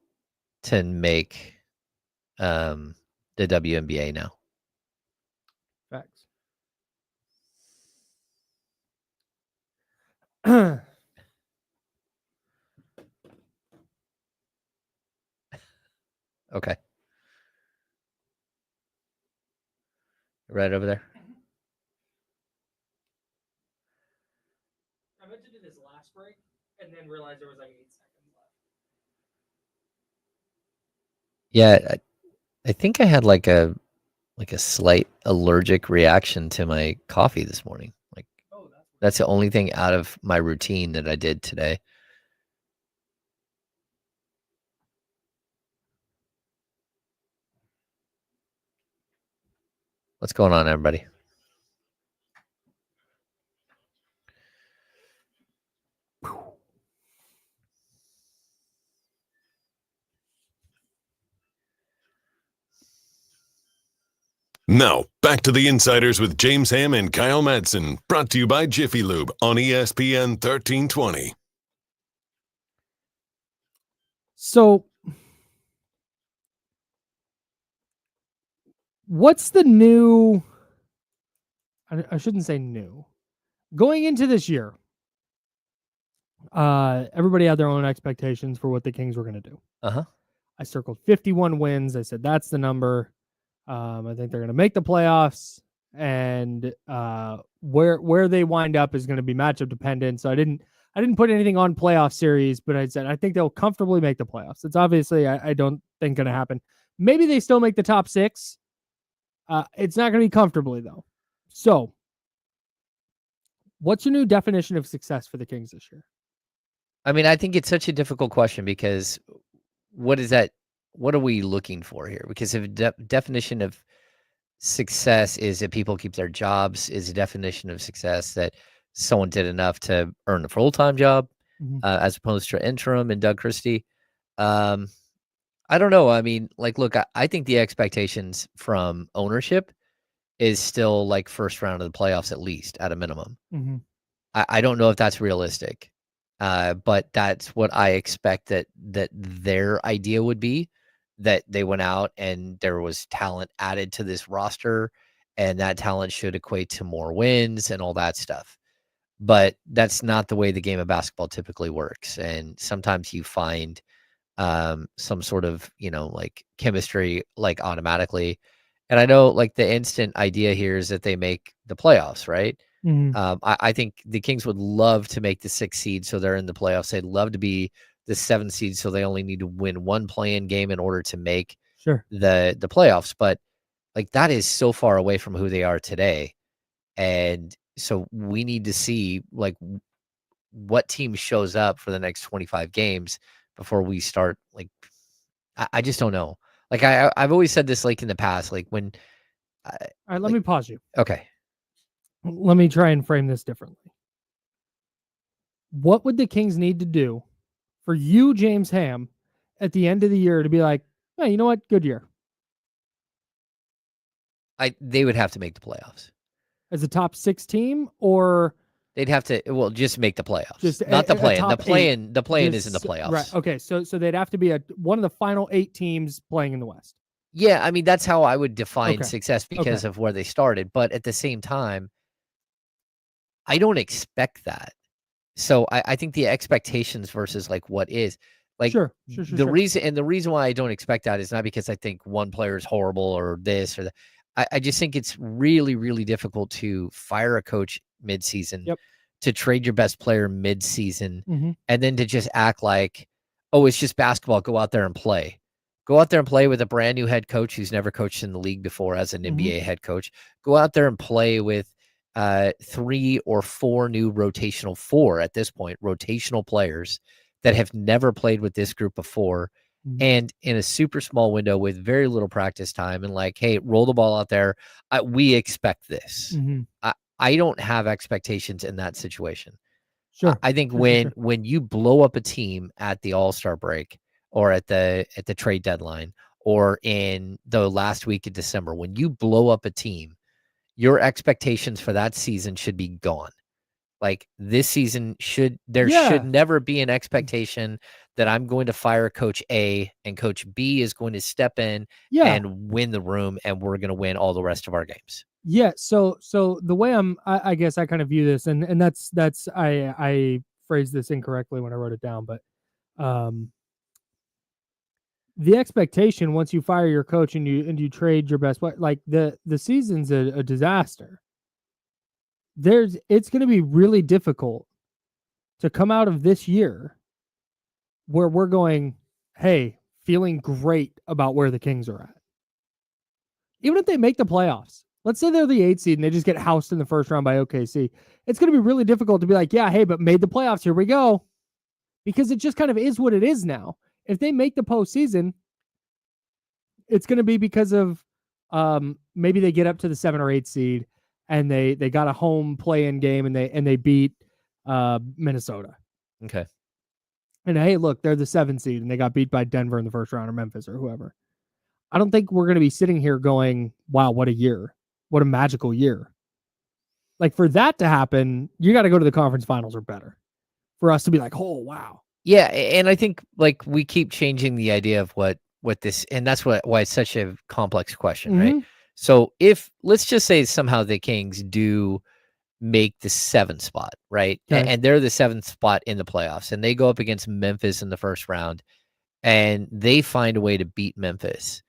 to make the WNBA now. Facts. Okay. Right over there. I meant to do this last break and then realized there was like 8 seconds left. Yeah, I think I had like a slight allergic reaction to my coffee this morning. Like, that's the only thing out of my routine that I did today. What's going on, everybody? Now, back to the Insiders with James Ham and Kyle Madsen, brought to you by Jiffy Lube on ESPN 1320. So, what's the new? I shouldn't say new. Going into this year, everybody had their own expectations for what the Kings were going to do. Uh-huh. I circled 51 wins. I said that's the number. I think they're going to make the playoffs, and where they wind up is going to be matchup dependent. So I didn't put anything on playoff series, but I said I think they'll comfortably make the playoffs. It's obviously I don't think going to happen. Maybe they still make the top 6. It's not going to be comfortably though. So, what's your new definition of success for the Kings this year? I mean, I think it's such a difficult question because what is that? What are we looking for here? Because if definition of success is that people keep their jobs, is a definition of success that someone did enough to earn a full-time job, as opposed to interim and Doug Christie. I don't know. I mean, like, look, I think the expectations from ownership is still like first round of the playoffs, at least at a minimum. I don't know if that's realistic, but that's what I expect that their idea would be, that they went out and there was talent added to this roster and that talent should equate to more wins and all that stuff. But that's not the way the game of basketball typically works. And sometimes you find some sort of, like chemistry, like automatically. And I know like the instant idea here is that they make the playoffs, right? I think the Kings would love to make the 6th seed so they're in the playoffs. They'd love to be the 7th seed so they only need to win one play-in game in order to make the playoffs. But like that is so far away from who they are today. And so we need to see like what team shows up for the next 25 games before we start. Like, I just don't know. Like I've always said this, like in the past, like when. All right, let me pause you. Okay. Let me try and frame this differently. What would the Kings need to do for you, James Ham, at the end of the year to be like, hey, you know what? Good year. They would have to make the playoffs. As a top 6 team, or they'd have to just make the playoffs. Just not the play-in. The play-in This- is in the playoffs. Right. Okay. So they'd have to be one of the final 8 teams playing in the West. Yeah, I mean that's how I would define Okay. success because of where they started. But at the same time, I don't expect that. So I think the expectations versus like what is like the reason why I don't expect that is not because I think one player is horrible or this or that. I just think it's really, really difficult to fire a coach mid-season, to trade your best player mid-season, and then to just act like, oh, it's just basketball. Go out there and play. Go out there and play with a brand new head coach who's never coached in the league before as an NBA head coach. Go out there and play with 3 or 4 new rotational at this point, rotational players that have never played with this group before. And in a super small window with very little practice time and like, hey, roll the ball out there. We expect this. I don't have expectations in that situation. I think when you blow up a team at the All-Star break or at the trade deadline or in the last week of December, when you blow up a team, your expectations for that season should be gone. Like this season there Yeah. should never be an expectation that I'm going to fire coach A and coach B is going to step in Yeah. and win the room and we're going to win all the rest of our games. Yeah. So the way I guess I kind of view this, and that's I phrased this incorrectly when I wrote it down, but the expectation once you fire your coach and you trade your best player, like the season's a disaster. It's going to be really difficult to come out of this year where we're going, hey, feeling great about where the Kings are at. Even if they make the playoffs, let's say they're the 8th seed and they just get housed in the first round by OKC. It's going to be really difficult to be like, yeah, hey, but made the playoffs. Here we go. Because it just kind of is what it is now. If they make the postseason, it's going to be because of maybe they get up to the 7 or 8th seed and they got a home play-in game and they beat Minnesota. Okay. And hey, look, they're the 7th seed and they got beat by Denver in the first round or Memphis or whoever. I don't think we're going to be sitting here going, wow, what a year. What a magical year. Like for that to happen, you got to go to the conference finals or better for us to be like, oh, wow. Yeah. And I think like we keep changing the idea of what this, and that's why it's such a complex question, Mm-hmm. right? So if let's just say somehow the Kings do make the 7th spot, right? Okay. And they're the 7th spot in the playoffs and they go up against Memphis in the first round and they find a way to beat Memphis.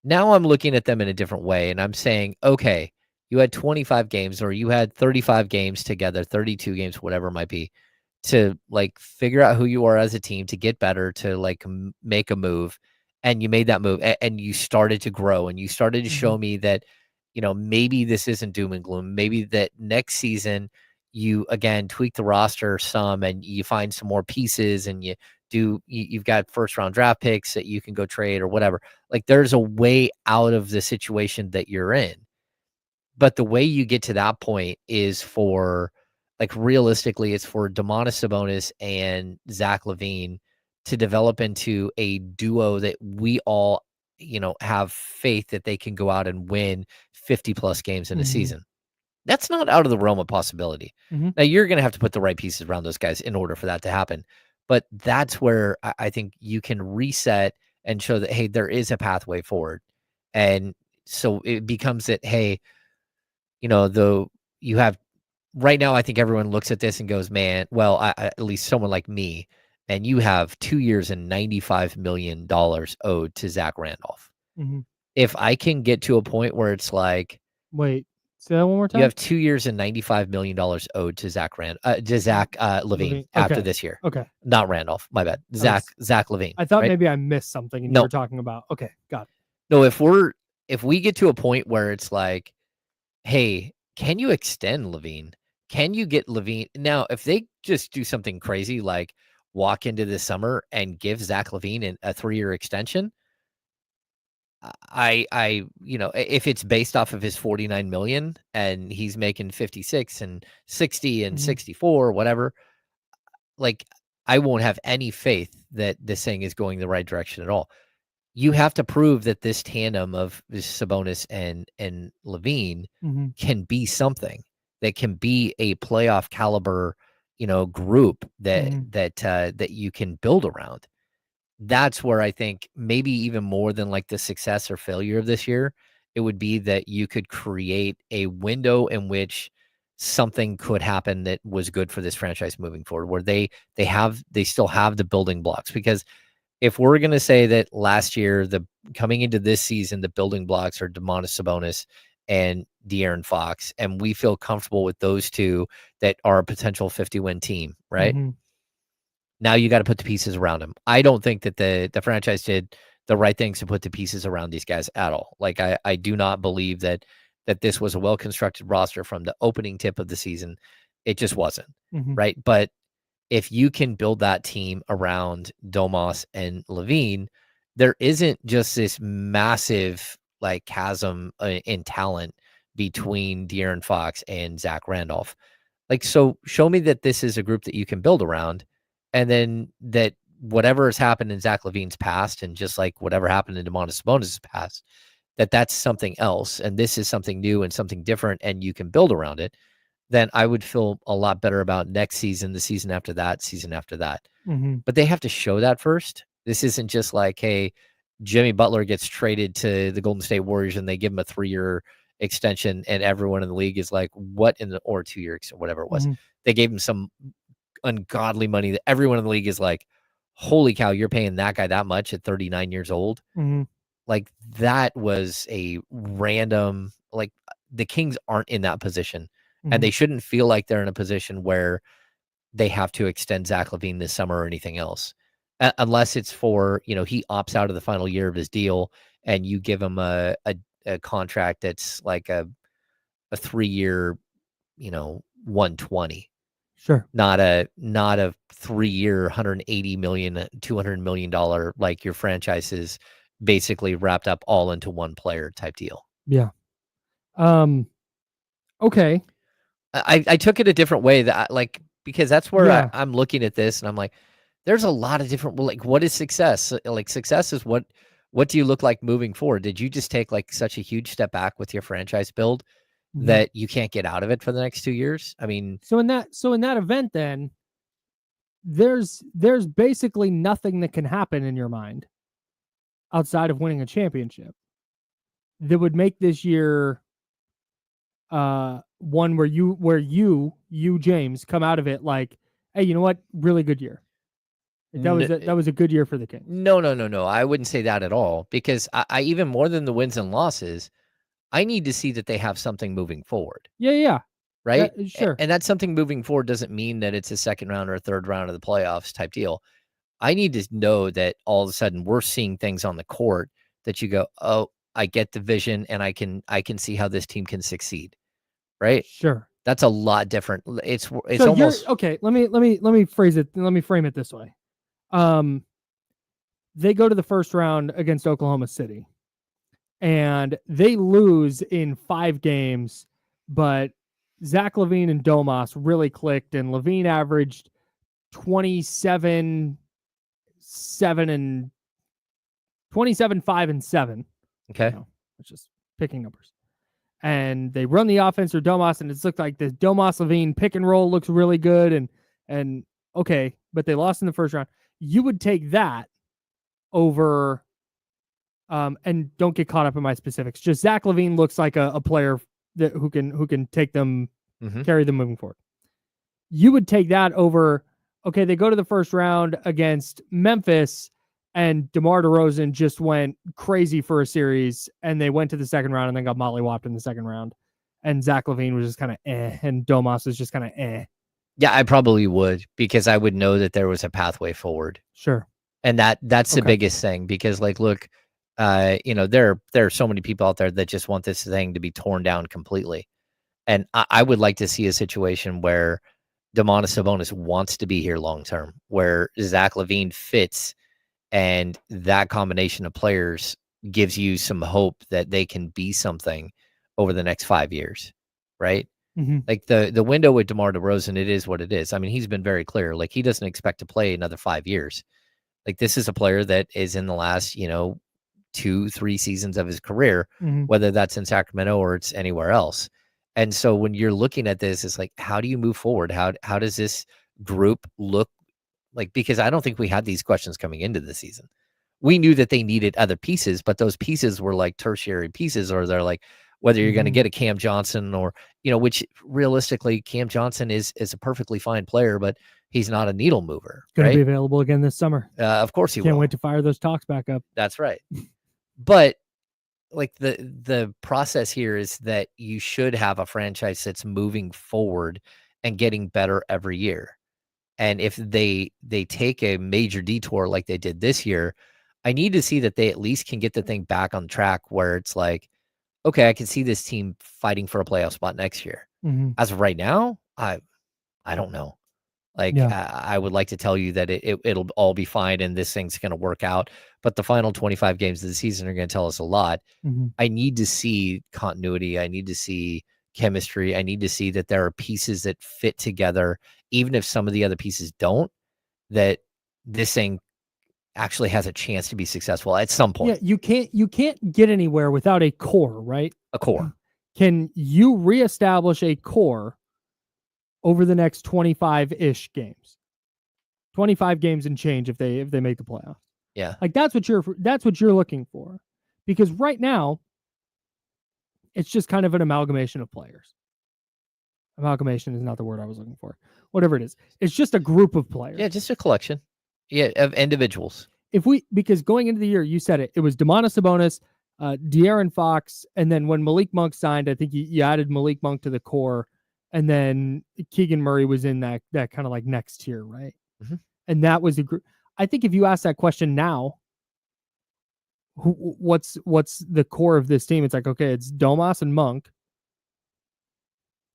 Now I'm looking at them in a different way and I'm saying, okay, you had 25 games or you had 35 games together, 32 games, whatever it might be, to like figure out who you are as a team, to get better, to like make a move. And you made that move and you started to grow and you started to show me that, maybe this isn't doom and gloom. Maybe that next season you again tweak the roster some and you find some more pieces and you've got first round draft picks that you can go trade or whatever. Like there's a way out of the situation that you're in. But the way you get to that point is for, like, realistically, it's for Domantas Sabonis and Zach LaVine to develop into a duo that we all, have faith that they can go out and win 50 plus games in a season. That's not out of the realm of possibility. Now you're going to have to put the right pieces around those guys in order for that to happen. But that's where I think you can reset and show that, hey, there is a pathway forward. And so it becomes that, hey, though you have right now, I think everyone looks at this and goes, man, well, I at least someone like me, and you have 2 years and $95 million owed to Zach Randolph. If I can get to a point where it's like, wait, say that one more time. You have 2 years and $95 million owed to Zach LaVine after this year. Okay. Not Randolph. My bad. Zach LaVine. I thought right? maybe I missed something and No. you were talking about. Okay. Got it. No, if we get to a point where it's like, hey, can you extend LaVine? Can you get LaVine? Now, if they just do something crazy like walk into the summer and give Zach LaVine a 3-year extension, if it's based off of his 49 million and he's making 56 and 60 and 64, whatever, like I won't have any faith that this thing is going the right direction at all. You have to prove that this tandem of Sabonis and LaVine can be something that can be a playoff caliber, group that you can build around. That's where I think maybe even more than like the success or failure of this year, it would be that you could create a window in which something could happen that was good for this franchise moving forward, where they still have the building blocks. Because if we're going to say that last year, coming into this season, the building blocks are Domantas Sabonis and De'Aaron Fox, and we feel comfortable with those two that are a potential 50-win team, right? Now you got to put the pieces around them. I don't think that the franchise did the right things to put the pieces around these guys at all. Like I do not believe that this was a well-constructed roster from the opening tip of the season. It just wasn't, right? But if you can build that team around Domas and LaVine, there isn't just this massive like chasm in talent between De'Aaron Fox and Zach Randolph. Like, so show me that this is a group that you can build around, and then that whatever has happened in Zach LaVine's past, and just like whatever happened in Domantas Sabonis' past, that's something else, and this is something new and something different, and you can build around it. then I would feel a lot better about next season, the season after that, season after that. Mm-hmm. But they have to show that first. This isn't just like, hey, Jimmy Butler gets traded to the Golden State Warriors and they give him a 3-year extension and everyone in the league is like, what in the, or 2 years or whatever it was. Mm-hmm. They gave him some ungodly money that everyone in the league is like, holy cow, you're paying that guy that much at 39 years old. Mm-hmm. Like that was a random, like the Kings aren't in that position Mm-hmm. and they shouldn't feel like they're in a position where they have to extend Zach LaVine this summer or anything else. Unless it's for, he opts out of the final year of his deal and you give him a contract that's like a 3-year, 120. Sure. Not a 3-year, $180 million, $200 million, like your franchise is basically wrapped up all into one player type deal. Yeah. Okay. I took it a different way because that's where Yeah. I'm looking at this and I'm like, there's a lot of different, like, what is success? Like success is what do you look like moving forward? Did you just take like such a huge step back with your franchise build Mhm. that you can't get out of it for the next 2 years? I mean, So in that event, then there's basically nothing that can happen in your mind outside of winning a championship that would make this year one where you James come out of it like, hey, you know what? Really good year. That was a good year for the Kings. No. I wouldn't say that at all because I even more than the wins and losses, I need to see that they have something moving forward. Yeah. Right? Sure. And that something moving forward doesn't mean that it's a second round or a third round of the playoffs type deal. I need to know that all of a sudden we're seeing things on the court that you go, oh, I get the vision and I can see how this team can succeed. Right? Sure. That's a lot different. It's So almost okay. Let me phrase it. Let me frame it this way. They go to the first round against Oklahoma City and they lose in 5 games, but Zach LaVine and Domas really clicked and LaVine averaged 27, 5 and 7. okay. It's just picking numbers. And they run the offense or Domas and it's looked like the Domas LaVine pick and roll looks really good and okay, but they lost in the first round. You would take that over, and don't get caught up in my specifics. Just Zach LaVine looks like a player that who can take them, carry them moving forward. You would take that over. Okay, they go to the first round against Memphis, and DeMar DeRozan just went crazy for a series, and they went to the second round and then got mollywopped in the second round. And Zach LaVine was just kind of and Domas was just kind of Yeah, I probably would because I would know that there was a pathway forward. Sure. And that's the biggest thing because like, look, there are so many people out there that just want this thing to be torn down completely. And I would like to see a situation where Domantas Sabonis wants to be here long-term, where Zach LaVine fits and that combination of players gives you some hope that they can be something over the next 5 years. Right. Mm-hmm. Like the window with DeMar DeRozan, it is what it is. I mean, he's been very clear. Like he doesn't expect to play another 5 years. Like this is a player that is in the last, 2-3 seasons of his career, whether that's in Sacramento or it's anywhere else. And so when you're looking at this, it's like, how do you move forward? How does this group look like? Because I don't think we had these questions coming into the season. We knew that they needed other pieces, but those pieces were like tertiary pieces, or they're like, whether you're going to get a Cam Johnson or, which realistically Cam Johnson is a perfectly fine player, but he's not a needle mover. Going right? to be available again this summer. Of course he will. Can't wait to fire those talks back up. That's right. But like the process here is that you should have a franchise that's moving forward and getting better every year. And if they take a major detour like they did this year, I need to see that they at least can get the thing back on track where it's like, okay, I can see this team fighting for a playoff spot next year. As of right now, I don't know. Like I would like to tell you that it'll all be fine and this thing's going to work out. But the final 25 games of the season are going to tell us a lot. I need to see continuity. I need to see chemistry. I need to see that there are pieces that fit together, even if some of the other pieces don't, that this thing actually has a chance to be successful at some point. Yeah, you can't get anywhere without a core, right? A core. Can you reestablish a core over the next 25-ish games. 25 games and change if they make the playoffs. Yeah. Like that's what you're looking for. Because right now it's just kind of an amalgamation of players. Amalgamation is not the word I was looking for. Whatever it is. It's just a group of players. Yeah, just a collection. Yeah, of individuals. Because going into the year, you said it was Domantas Sabonis, De'Aaron Fox, and then when Malik Monk signed, I think you added Malik Monk to the core, and then Keegan Murray was in that kind of like next tier, right? Mm-hmm. And that was the group. I think if you ask that question now, what's the core of this team? It's like, okay, it's Domas and Monk,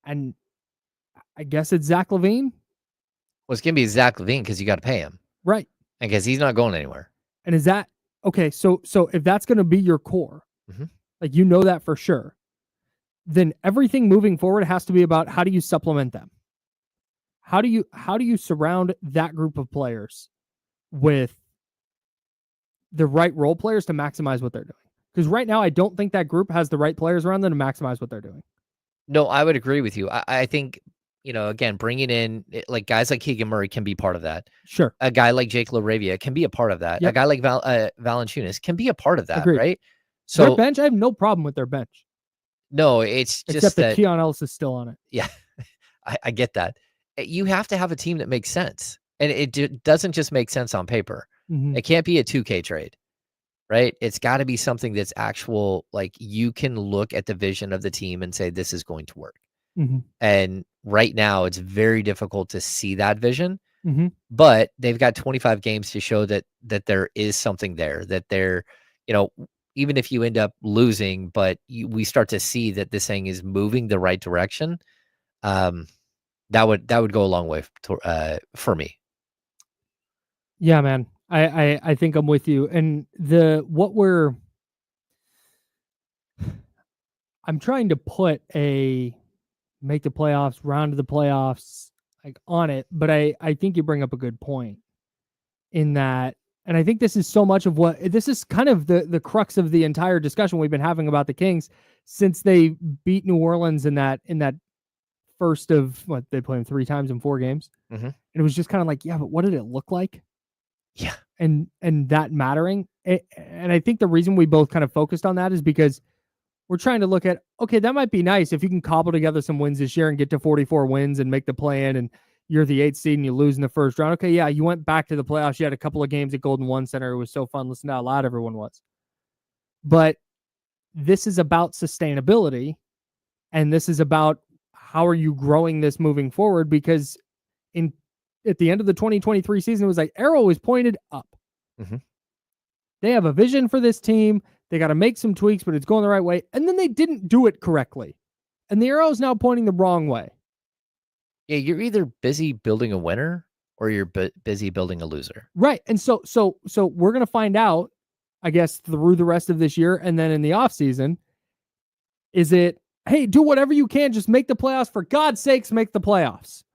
and I guess it's Zach LaVine. Well, it's gonna be Zach LaVine because you got to pay him, right? And because he's not going anywhere. And is that okay? So if that's going to be your core, mm-hmm. like that for sure, then everything moving forward has to be about how do you supplement them? How do you surround that group of players with the right role players to maximize what they're doing? Because right now, I don't think that group has the right players around them to maximize what they're doing. No, I would agree with you. I think, again, bringing in like guys like Keegan Murray can be part of that. Sure. A guy like Jake LaRavia can be a part of that. Yep. A guy like Valanciunas can be a part of that, Agreed. right? So their bench, I have no problem with their bench. No, it's just except that Keon Ellis is still on it. Yeah, I get that. You have to have a team that makes sense, and it doesn't just make sense on paper. Mm-hmm. It can't be a 2K trade, right? It's got to be something that's actual. Like you can look at the vision of the team and say this is going to work. Mm-hmm. And right now, it's very difficult to see that vision. Mm-hmm. But they've got 25 games to show that there is something there. That they're, even if you end up losing, but we start to see that this thing is moving the right direction. That would go a long way for me. Yeah, man. I think I'm with you. And I'm trying to put a make the playoffs, round of the playoffs, like on it, but I think you bring up a good point in that, and I think this is so much of this is kind of the crux of the entire discussion we've been having about the Kings since they beat New Orleans in that first of what they played them 3 times in 4 games. Mm-hmm. And it was just kind of like, yeah, but what did it look like? Yeah. And that mattering. And I think the reason we both kind of focused on that is because we're trying to look at, okay, that might be nice if you can cobble together some wins this year and get to 44 wins and make the play-in and you're the 8th seed and you lose in the first round. Okay, yeah, you went back to the playoffs. You had a couple of games at Golden One Center. It was so fun. Listen to how loud everyone was. But this is about sustainability, and this is about how are you growing this moving forward, because at the end of the 2023 season, it was like arrow was pointed up. Mm-hmm. They have a vision for this team. They got to make some tweaks, but it's going the right way. And then they didn't do it correctly. And the arrow is now pointing the wrong way. Yeah, you're either busy building a winner or you're busy building a loser. Right. And so we're going to find out, I guess, through the rest of this year and then in the offseason, is it, hey, do whatever you can, just make the playoffs. For God's sakes, make the playoffs.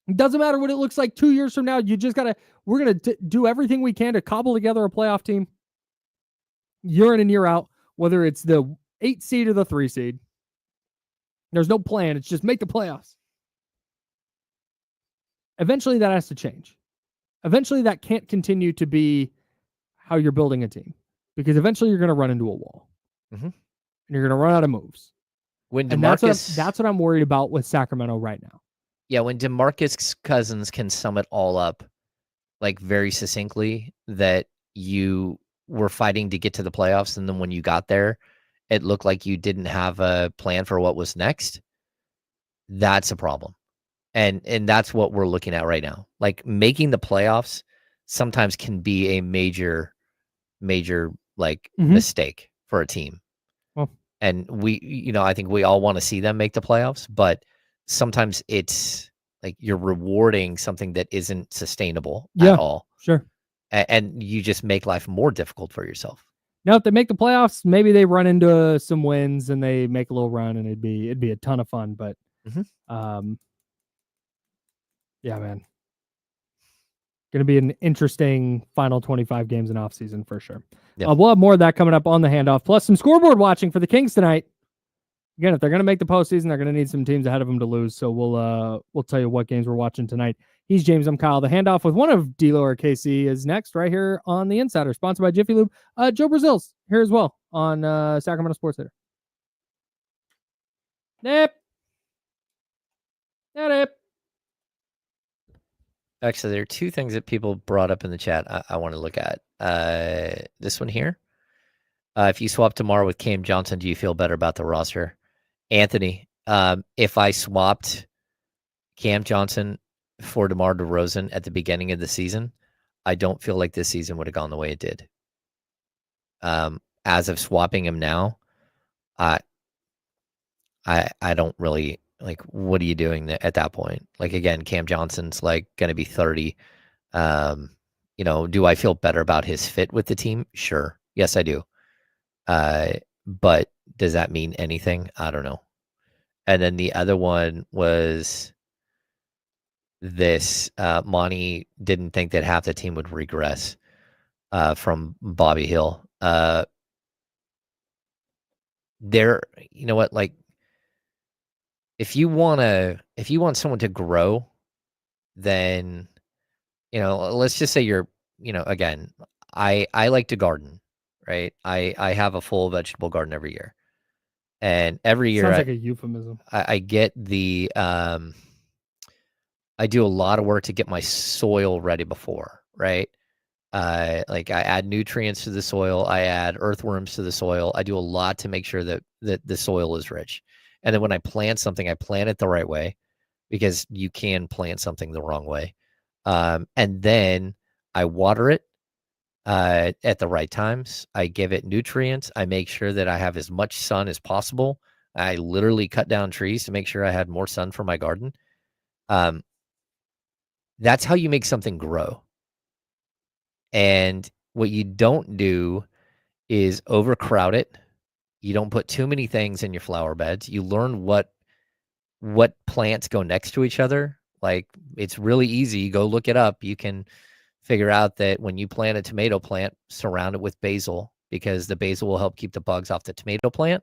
It doesn't matter what it looks like 2 years from now. You just got to, we're going to do everything we can to cobble together a playoff team year in and year out, whether it's the 8 seed or the 3 seed. There's no plan. It's just make the playoffs. Eventually that has to change. Eventually that can't continue to be how you're building a team, because eventually you're going to run into a wall. Mm-hmm. And you're going to run out of moves. When and that's what I'm worried about with Sacramento right now. Yeah, when DeMarcus Cousins can sum it all up like very succinctly, that you were fighting to get to the playoffs, and then when you got there, it looked like you didn't have a plan for what was next. That's a problem. And that's what we're looking at right now. Like making the playoffs sometimes can be a major like mistake for a team. Well, and we, I think we all want to see them make the playoffs, but sometimes it's like you're rewarding something that isn't sustainable at all. Sure. And you just make life more difficult for yourself. Now, if they make the playoffs, maybe they run into some wins and they make a little run, and it'd be a ton of fun. But, yeah, man, going to be an interesting final 25 games in off season for sure. Yep. We'll have more of that coming up on the handoff, plus some scoreboard watching for the Kings tonight. Again, if they're going to make the postseason, they're going to need some teams ahead of them to lose. So we'll tell you what games we're watching tonight. He's James. I'm Kyle. The handoff with one of D-Lo or KC is next right here on The Insider, sponsored by Jiffy Lube. Joe Brazil's here as well on Sacramento Sports Center. Nip. Actually, there are two things that people brought up in the chat I want to look at. This one here. If you swap tomorrow with Cam Johnson, do you feel better about the roster? Anthony, if I swapped Cam Johnson for DeMar DeRozan at the beginning of the season, I don't feel like this season would have gone the way it did. As of swapping him now, I don't really like. What are you doing at that point? Like again, Cam Johnson's like going to be 30. Do I feel better about his fit with the team? Sure, yes, I do. But does that mean anything? I don't know. And then the other one was this. Monty didn't think that half the team would regress from Bobby Hill. You know what? Like, if you want someone to grow, then, let's just say you're, again, I like to garden, right? I have a full vegetable garden every year. And every year, sounds like a euphemism. I get the, I do a lot of work to get my soil ready before, right? Like I add nutrients to the soil, I add earthworms to the soil. I do a lot to make sure that the soil is rich. And then when I plant something, I plant it the right way, because you can plant something the wrong way. And then I water it at the right times. I give it nutrients. I make sure that I have as much sun as possible. I literally cut down trees to make sure I had more sun for my garden. That's how you make something grow. And what you don't do is overcrowd it. You don't put too many things in your flower beds. You learn what plants go next to each other. Like, it's really easy. Go look it up. You can figure out that when you plant a tomato plant, surround it with basil, because the basil will help keep the bugs off the tomato plant.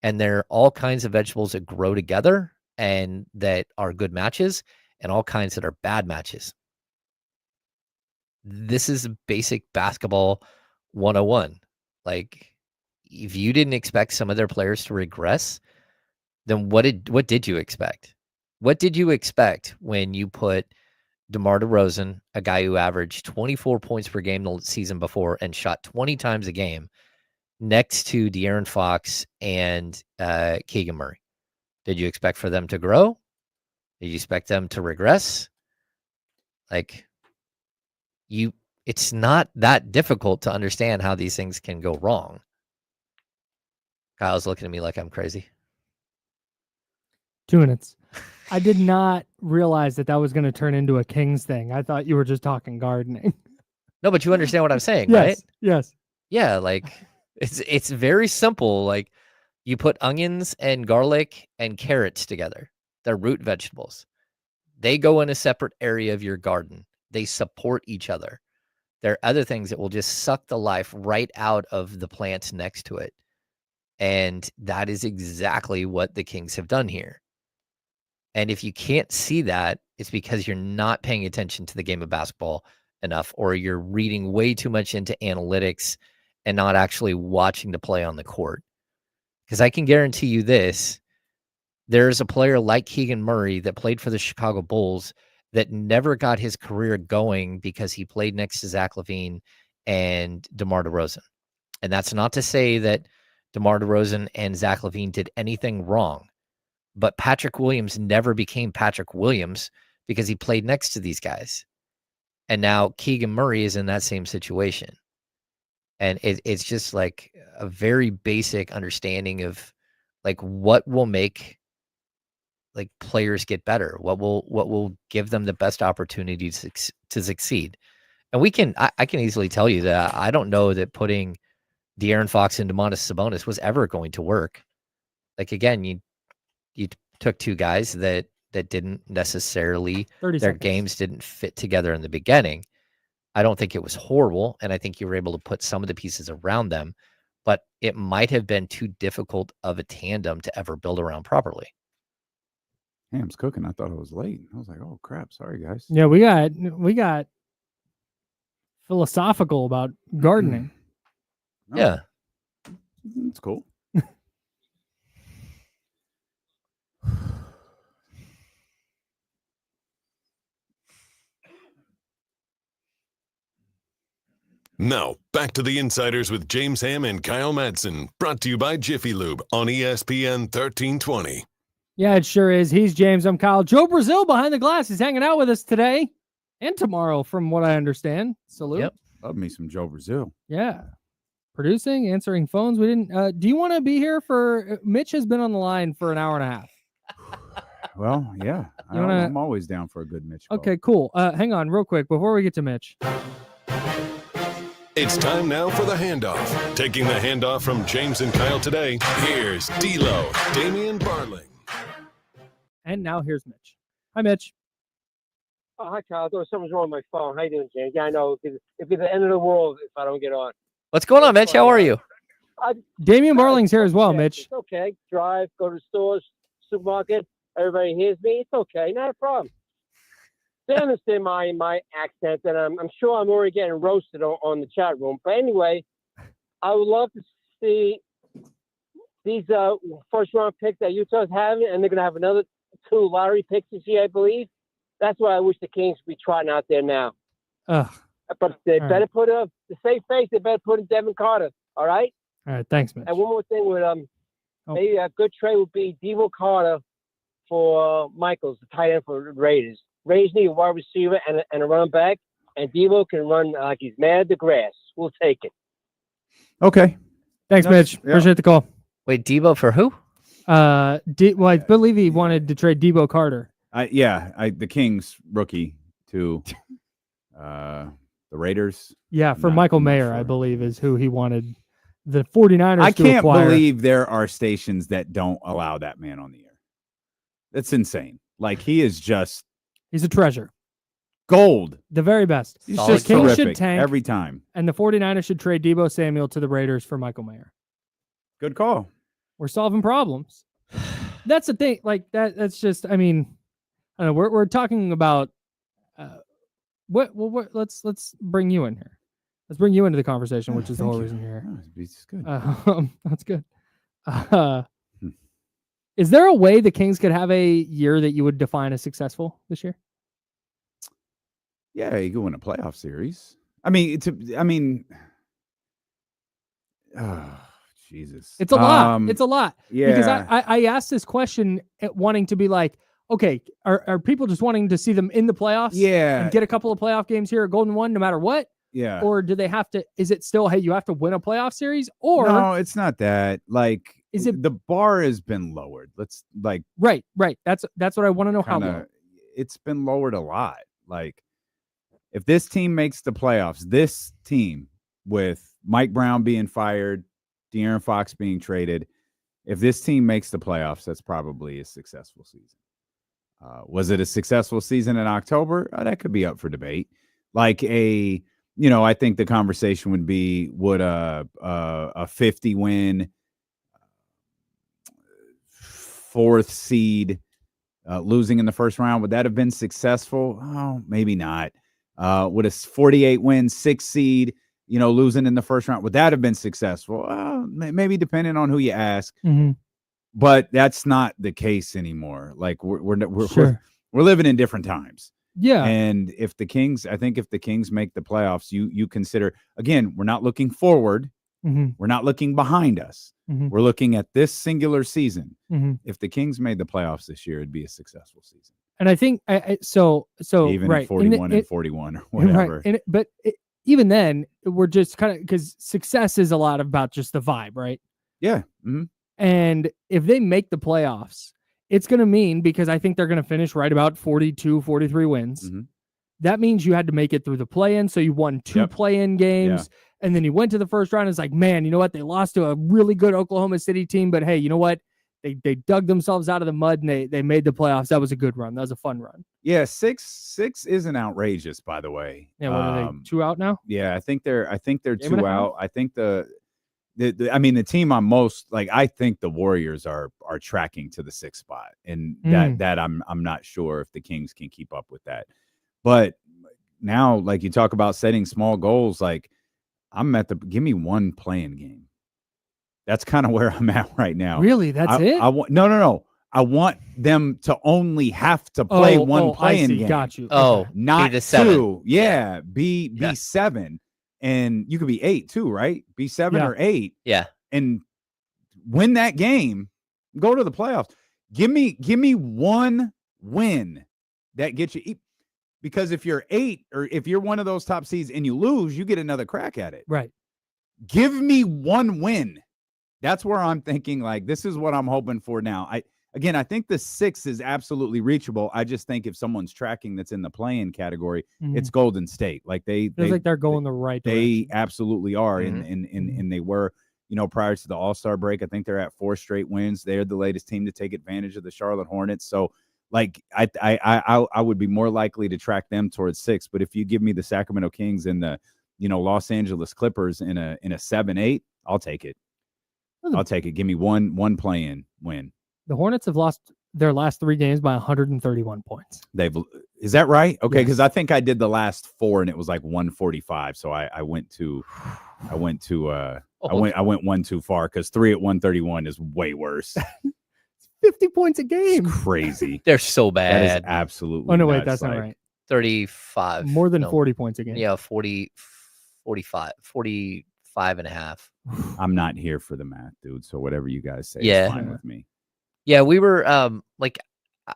And there are all kinds of vegetables that grow together and that are good matches, and all kinds that are bad matches. This is basic basketball 101. Like, if you didn't expect some of their players to regress, then what did you expect? What did you expect when you put DeMar DeRozan, a guy who averaged 24 points per game the season before and shot 20 times a game, next to De'Aaron Fox and Keegan Murray? Did you expect for them to grow? Did you expect them to regress? Like, it's not that difficult to understand how these things can go wrong. Kyle's looking at me like I'm crazy. 2 minutes. I did not realize that was going to turn into a Kings thing. I thought you were just talking gardening. No, but you understand what I'm saying, Yes, right? yes. Yeah, like it's very simple. Like, you put onions and garlic and carrots together. They're root vegetables. They go in a separate area of your garden. They support each other. There are other things that will just suck the life right out of the plants next to it. And that is exactly what the Kings have done here. And if you can't see that, it's because you're not paying attention to the game of basketball enough, or you're reading way too much into analytics and not actually watching the play on the court. Because I can guarantee you this, there's a player like Keegan Murray that played for the Chicago Bulls that never got his career going because he played next to Zach LaVine and DeMar DeRozan. And that's not to say that DeMar DeRozan and Zach LaVine did anything wrong. But Patrick Williams never became Patrick Williams because he played next to these guys. And now Keegan Murray is in that same situation. And it's just like a very basic understanding of like what will make like players get better, what will give them the best opportunity to succeed. And I can easily tell you that I don't know that putting De'Aaron Fox and Domantas Sabonis was ever going to work. Like, again, you took two guys that didn't necessarily, their games didn't fit together in the beginning. I don't think it was horrible, and I think you were able to put some of the pieces around them. but it might have been too difficult of a tandem to ever build around properly. Ham's cooking. I thought it was late. I was like, oh crap, sorry guys. Yeah, we got philosophical about gardening. No, Yeah. it's cool. Now, back to the Insiders with James Ham and Kyle Madsen, brought to you by Jiffy Lube on ESPN 1320. Yeah, it sure is. He's James. I'm Kyle. Joe Brazil behind the glass is hanging out with us today and tomorrow, from what I understand. Salute. Yep. Love me some Joe Brazil. Yeah. Producing, answering phones. We didn't. Do you want to be here for? Mitch has been on the line for an hour and a half. Well, yeah. I'm always down for a good Mitch call. Okay, cool. Hang on real quick before we get to Mitch. It's time now for the handoff. Taking the handoff from James and Kyle today, here's D-Lo, Damian Barling. And now here's Mitch. Hi, Mitch. Oh, hi, Kyle. I thought something's wrong with my phone. How you doing, James? Yeah, I know. It'd be the end of the world if I don't get on. What's going on, Mitch? How are you? Damian Barling's here as well, Yeah, Mitch. It's okay. Drive, go to the stores, supermarket. Everybody hears me. It's okay. Not a problem. They understand my accent, and I'm sure I'm already getting roasted on the chat room. But anyway, I would love to see these first-round picks that Utah's having, and they're going to have another 2 lottery picks this year, I believe. That's why I wish the Kings would be trotting out there now. Ugh. But they All better put to save face. They better put in Devin Carter. All right. All right. Thanks, Mitch. And one more thing with maybe a good trade would be Devo Carter for Michaels, the tight end for the Raiders. Raiders need a wide receiver and a running back, and Devo can run like he's mad at the grass. We'll take it. Okay. Thanks, Mitch. Yeah. Appreciate the call. Wait, Debo for who? Well, I believe he wanted to trade Devo Carter. The Kings rookie to the Raiders. Yeah, for Not Michael Mayer, sure. I believe, is who he wanted the 49ers I to can't acquire. believe there are stations that don't allow that man on the air. That's insane. Like, he is just He's a treasure. gold. The very best. He's Solid just The Kings should terrific tank, every time. and the 49ers should trade Deebo Samuel to the Raiders for Michael Mayer. Good call. We're solving problems. That's the thing. Like that's just. I mean, I don't know. We're talking about what let's bring you in here. Let's bring you into the conversation, which is the Thank whole you. reason you're here. Oh, it's good. That's good. Is there a way the Kings could have a year that you would define as successful this year? Yeah, you go win a playoff series. Oh, Jesus. It's a lot. It's a lot. Yeah. Because I asked this question wanting to be like, okay, are people just wanting to see them in the playoffs? Yeah. And get a couple of playoff games here at Golden One no matter what? Yeah. Or do they have to, is it still, hey, you have to win a playoff series? Or no, it's not that. Like, is it the bar has been lowered? Let's like right. That's what I want to know. How low? It's been lowered a lot. Like, if this team makes the playoffs, this team with Mike Brown being fired, De'Aaron Fox being traded, if this team makes the playoffs, that's probably a successful season. Was it a successful season in October? That could be up for debate. Like I think the conversation would be, would a 50-win 4th seed losing in the first round, would that have been successful? Oh, maybe not. Would a 48-win 6th seed, losing in the first round, would that have been successful? Maybe, depending on who you ask. Mm-hmm. But that's not the case anymore. Like we're Sure. we're living in different times. Yeah. And if the Kings make the playoffs, you consider, again, we're not looking forward. Mm-hmm. We're not looking behind us. Mm-hmm. We're looking at this singular season. Mm-hmm. If the Kings made the playoffs this year, it'd be a successful season. And I think so Even right. at 41 and 41 or whatever. Right. Even then, we're just kind of, because success is a lot about just the vibe, right? Yeah. Mm-hmm. And if they make the playoffs, it's going to mean, because I think they're going to finish right about 42, 43 wins. Mm-hmm. That means you had to make it through the play-in. So you won 2 play-in games. Yeah. And then you went to the first round. It's like, man, you know what? They lost to a really good Oklahoma City team. But hey, you know what? They dug themselves out of the mud and they made the playoffs. That was a good run. That was a fun run. Yeah, six isn't outrageous, by the way. Yeah, what are they, 2 out now? Yeah, I think they're 2 out. I think the I mean, the team I'm most like, I think the Warriors are tracking to the 6th spot, and that I'm not sure if the Kings can keep up with that. But now, like you talk about setting small goals, like I'm at give me one playing game. That's kind of where I'm at right now. Really? That's it? I want no. I want them to only have to play one playing game. Got you. Oh, Okay. Not be the 7. two. Yeah, be 7, and you could be 8 too, right? Be 7 or 8. Yeah, and win that game. Go to the playoffs. Give me one win that gets you. Because if you're 8 or if you're one of those top seeds and you lose, you get another crack at it. Right. Give me one win. That's where I'm thinking, like, this is what I'm hoping for now. I think the 6 is absolutely reachable. I just think if someone's tracking that's in the play-in category, it's Golden State. Like feels like they're going the right direction. They absolutely are. And they were, prior to the All-Star break, I think they're at 4 straight wins. They're the latest team to take advantage of the Charlotte Hornets. So like I would be more likely to track them towards 6. But if you give me the Sacramento Kings and the, Los Angeles Clippers in a 7-8, I'll take it. I'll take it. Give me one play-in win. The Hornets have lost their last 3 games by 131 points. Is that right? Okay, Yes. because I think I did the last 4 and it was like 145. So I went I went one too far, because 3 at 131 is way worse. 50 points a game. It's crazy. they're so bad. That is absolutely. Oh no, wait, nuts. that's not Like, right. 35. More than no, 40 points a game. Yeah, 40, 45, 45 and a half. I'm not here for the math, dude. So whatever you guys say Yeah. is fine with me. Yeah, we were like,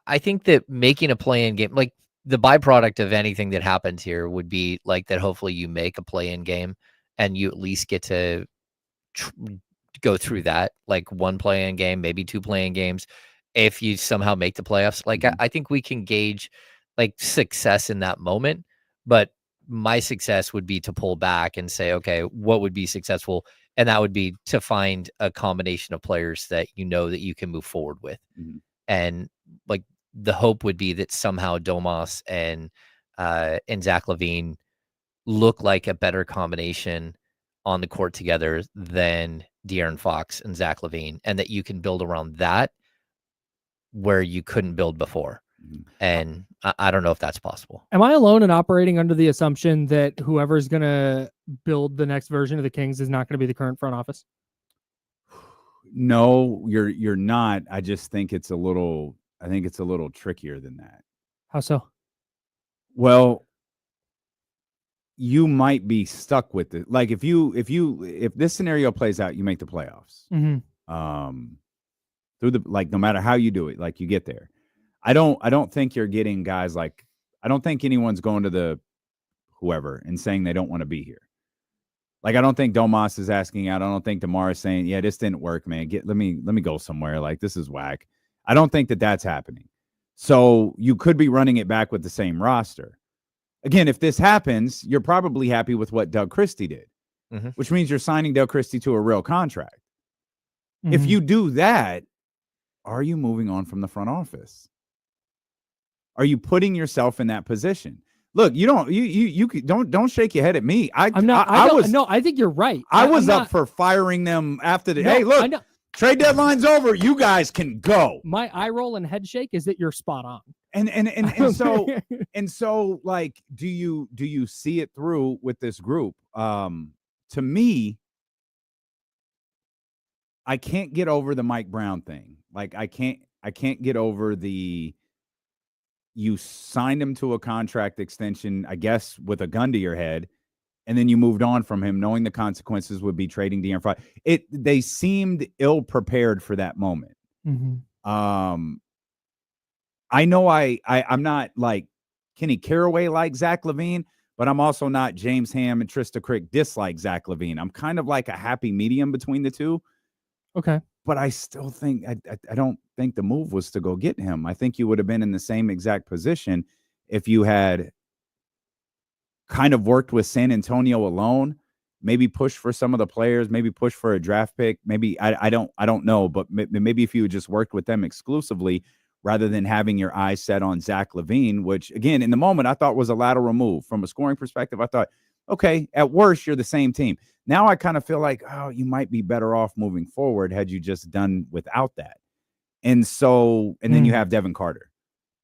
I think that making a play-in game, like the byproduct of anything that happens here would be like that. Hopefully you make a play-in game and you at least get to go through that, like 1 play-in game, maybe 2 play-in games. If you somehow make the playoffs, like I think we can gauge like success in that moment. But my success would be to pull back and say, okay, what would be successful? And that would be to find a combination of players that that you can move forward with. And like the hope would be that somehow Domas and Zach LaVine look like a better combination on the court together than De'Aaron Fox and Zach LaVine, and that you can build around that where you couldn't build before. And I don't know if that's possible. Am I alone in operating under the assumption that whoever's going to build the next version of the Kings is not going to be the current front office? No, you're not. I just think it's a little trickier than that. How so? Well, you might be stuck with it. Like if this scenario plays out, you make the playoffs. Through the, like, no matter how you do it, like you get there. I don't think you're getting guys like, I don't think anyone's going to the whoever and saying they don't want to be here. Like, I don't think Domas is asking out. I don't think DeMar is saying, yeah, this didn't work, man. Let me go somewhere. Like, this is whack. I don't think that that's happening. So you could be running it back with the same roster. Again, if this happens, you're probably happy with what Doug Christie did, which means you're signing Doug Christie to a real contract. If you do that, are you moving on from the front office? Are you putting yourself in that position? Look, you don't shake your head at me. I think you're right. I was up for firing them after the. Hey, look, trade deadline's over. You guys can go. My eye roll and head shake is that you're spot on. And so like, do you see it through with this group? To me, I can't get over the Mike Brown thing. Like, I can't get over you signed him to a contract extension, I guess, with a gun to your head, and then you moved on from him, knowing the consequences would be trading De'Aaron Fox. They seemed ill prepared for that moment. I know I'm not like Kenny Caraway like Zach LaVine, but I'm also not James Ham and Trista Crick dislike Zach LaVine. I'm kind of like a happy medium between the two. Okay. But I still think I don't think the move was to go get him. I think you would have been in the same exact position if you had kind of worked with San Antonio alone, maybe push for some of the players, maybe push for a draft pick. Maybe I don't know, but maybe if you had just worked with them exclusively rather than having your eyes set on Zach LaVine, which again, in the moment I thought was a lateral move from a scoring perspective. I thought Okay, at worst, you're the same team. Now I kind of feel like, oh, you might be better off moving forward had you just done without that. And then you have Devin Carter.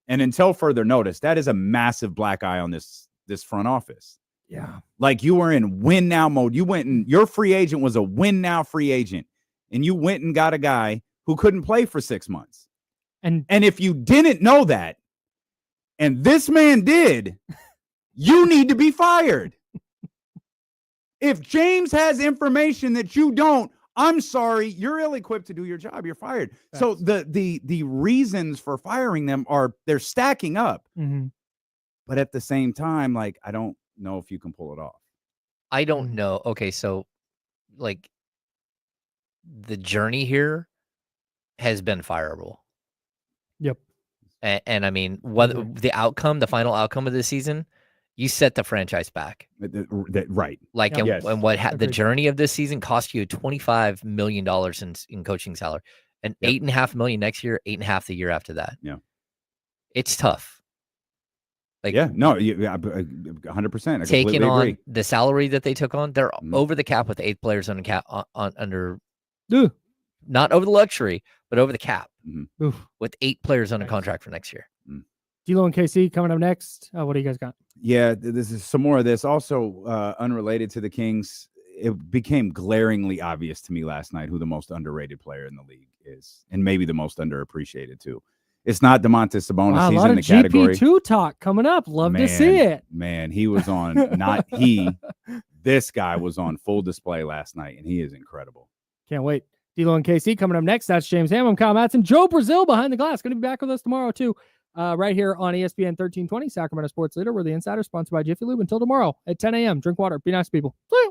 And until further notice, that is a massive black eye on this front office. Yeah. Like you were in win now mode. You went and your free agent was a win now free agent. And you went and got a guy who couldn't play for 6 months. And if you didn't know that, and this man did, you need to be fired. If James has information that you don't, I'm sorry, you're ill-equipped to do your job. You're fired. Facts. So the reasons for firing them they're stacking up. Mm-hmm. But at the same time, like, I don't know if you can pull it off. I don't know. Okay, so like the journey here has been fireable. Yep. And I mean, what the final outcome of the season, you set the franchise back. Right. Like, Yep. and what the Agreed. journey of this season cost you $25 million in coaching salary, and Yep. $8.5 million next year, $8.5 the year after that. Yeah. It's tough. Like, Yeah, no, 100%. I taking completely on agree. the salary that they took on, they're Mhm. over the cap with 8 players on the cap under Ugh. not over the luxury, but over the cap Oof. with 8 players on a Nice. contract for next year. D'Lo and KC coming up next. What do you guys got? Yeah, this is some more of this. Also, unrelated to the Kings, it became glaringly obvious to me last night who the most underrated player in the league is, and maybe the most underappreciated too. It's not Domantas Sabonis. Wow, a He's lot in of the category. GP2 talk coming up. Love to see it. Man, he was on. Not he. This guy was on full display last night, and he is incredible. Can't wait. D'Lo and KC coming up next. That's James Ham. I'm Kyle Matson. Joe Brazil behind the glass. Going to be back with us tomorrow too. Right here on ESPN 1320, Sacramento Sports Leader. We're the Insider, sponsored by Jiffy Lube. Until tomorrow at 10 a.m. Drink water. Be nice to people. See you.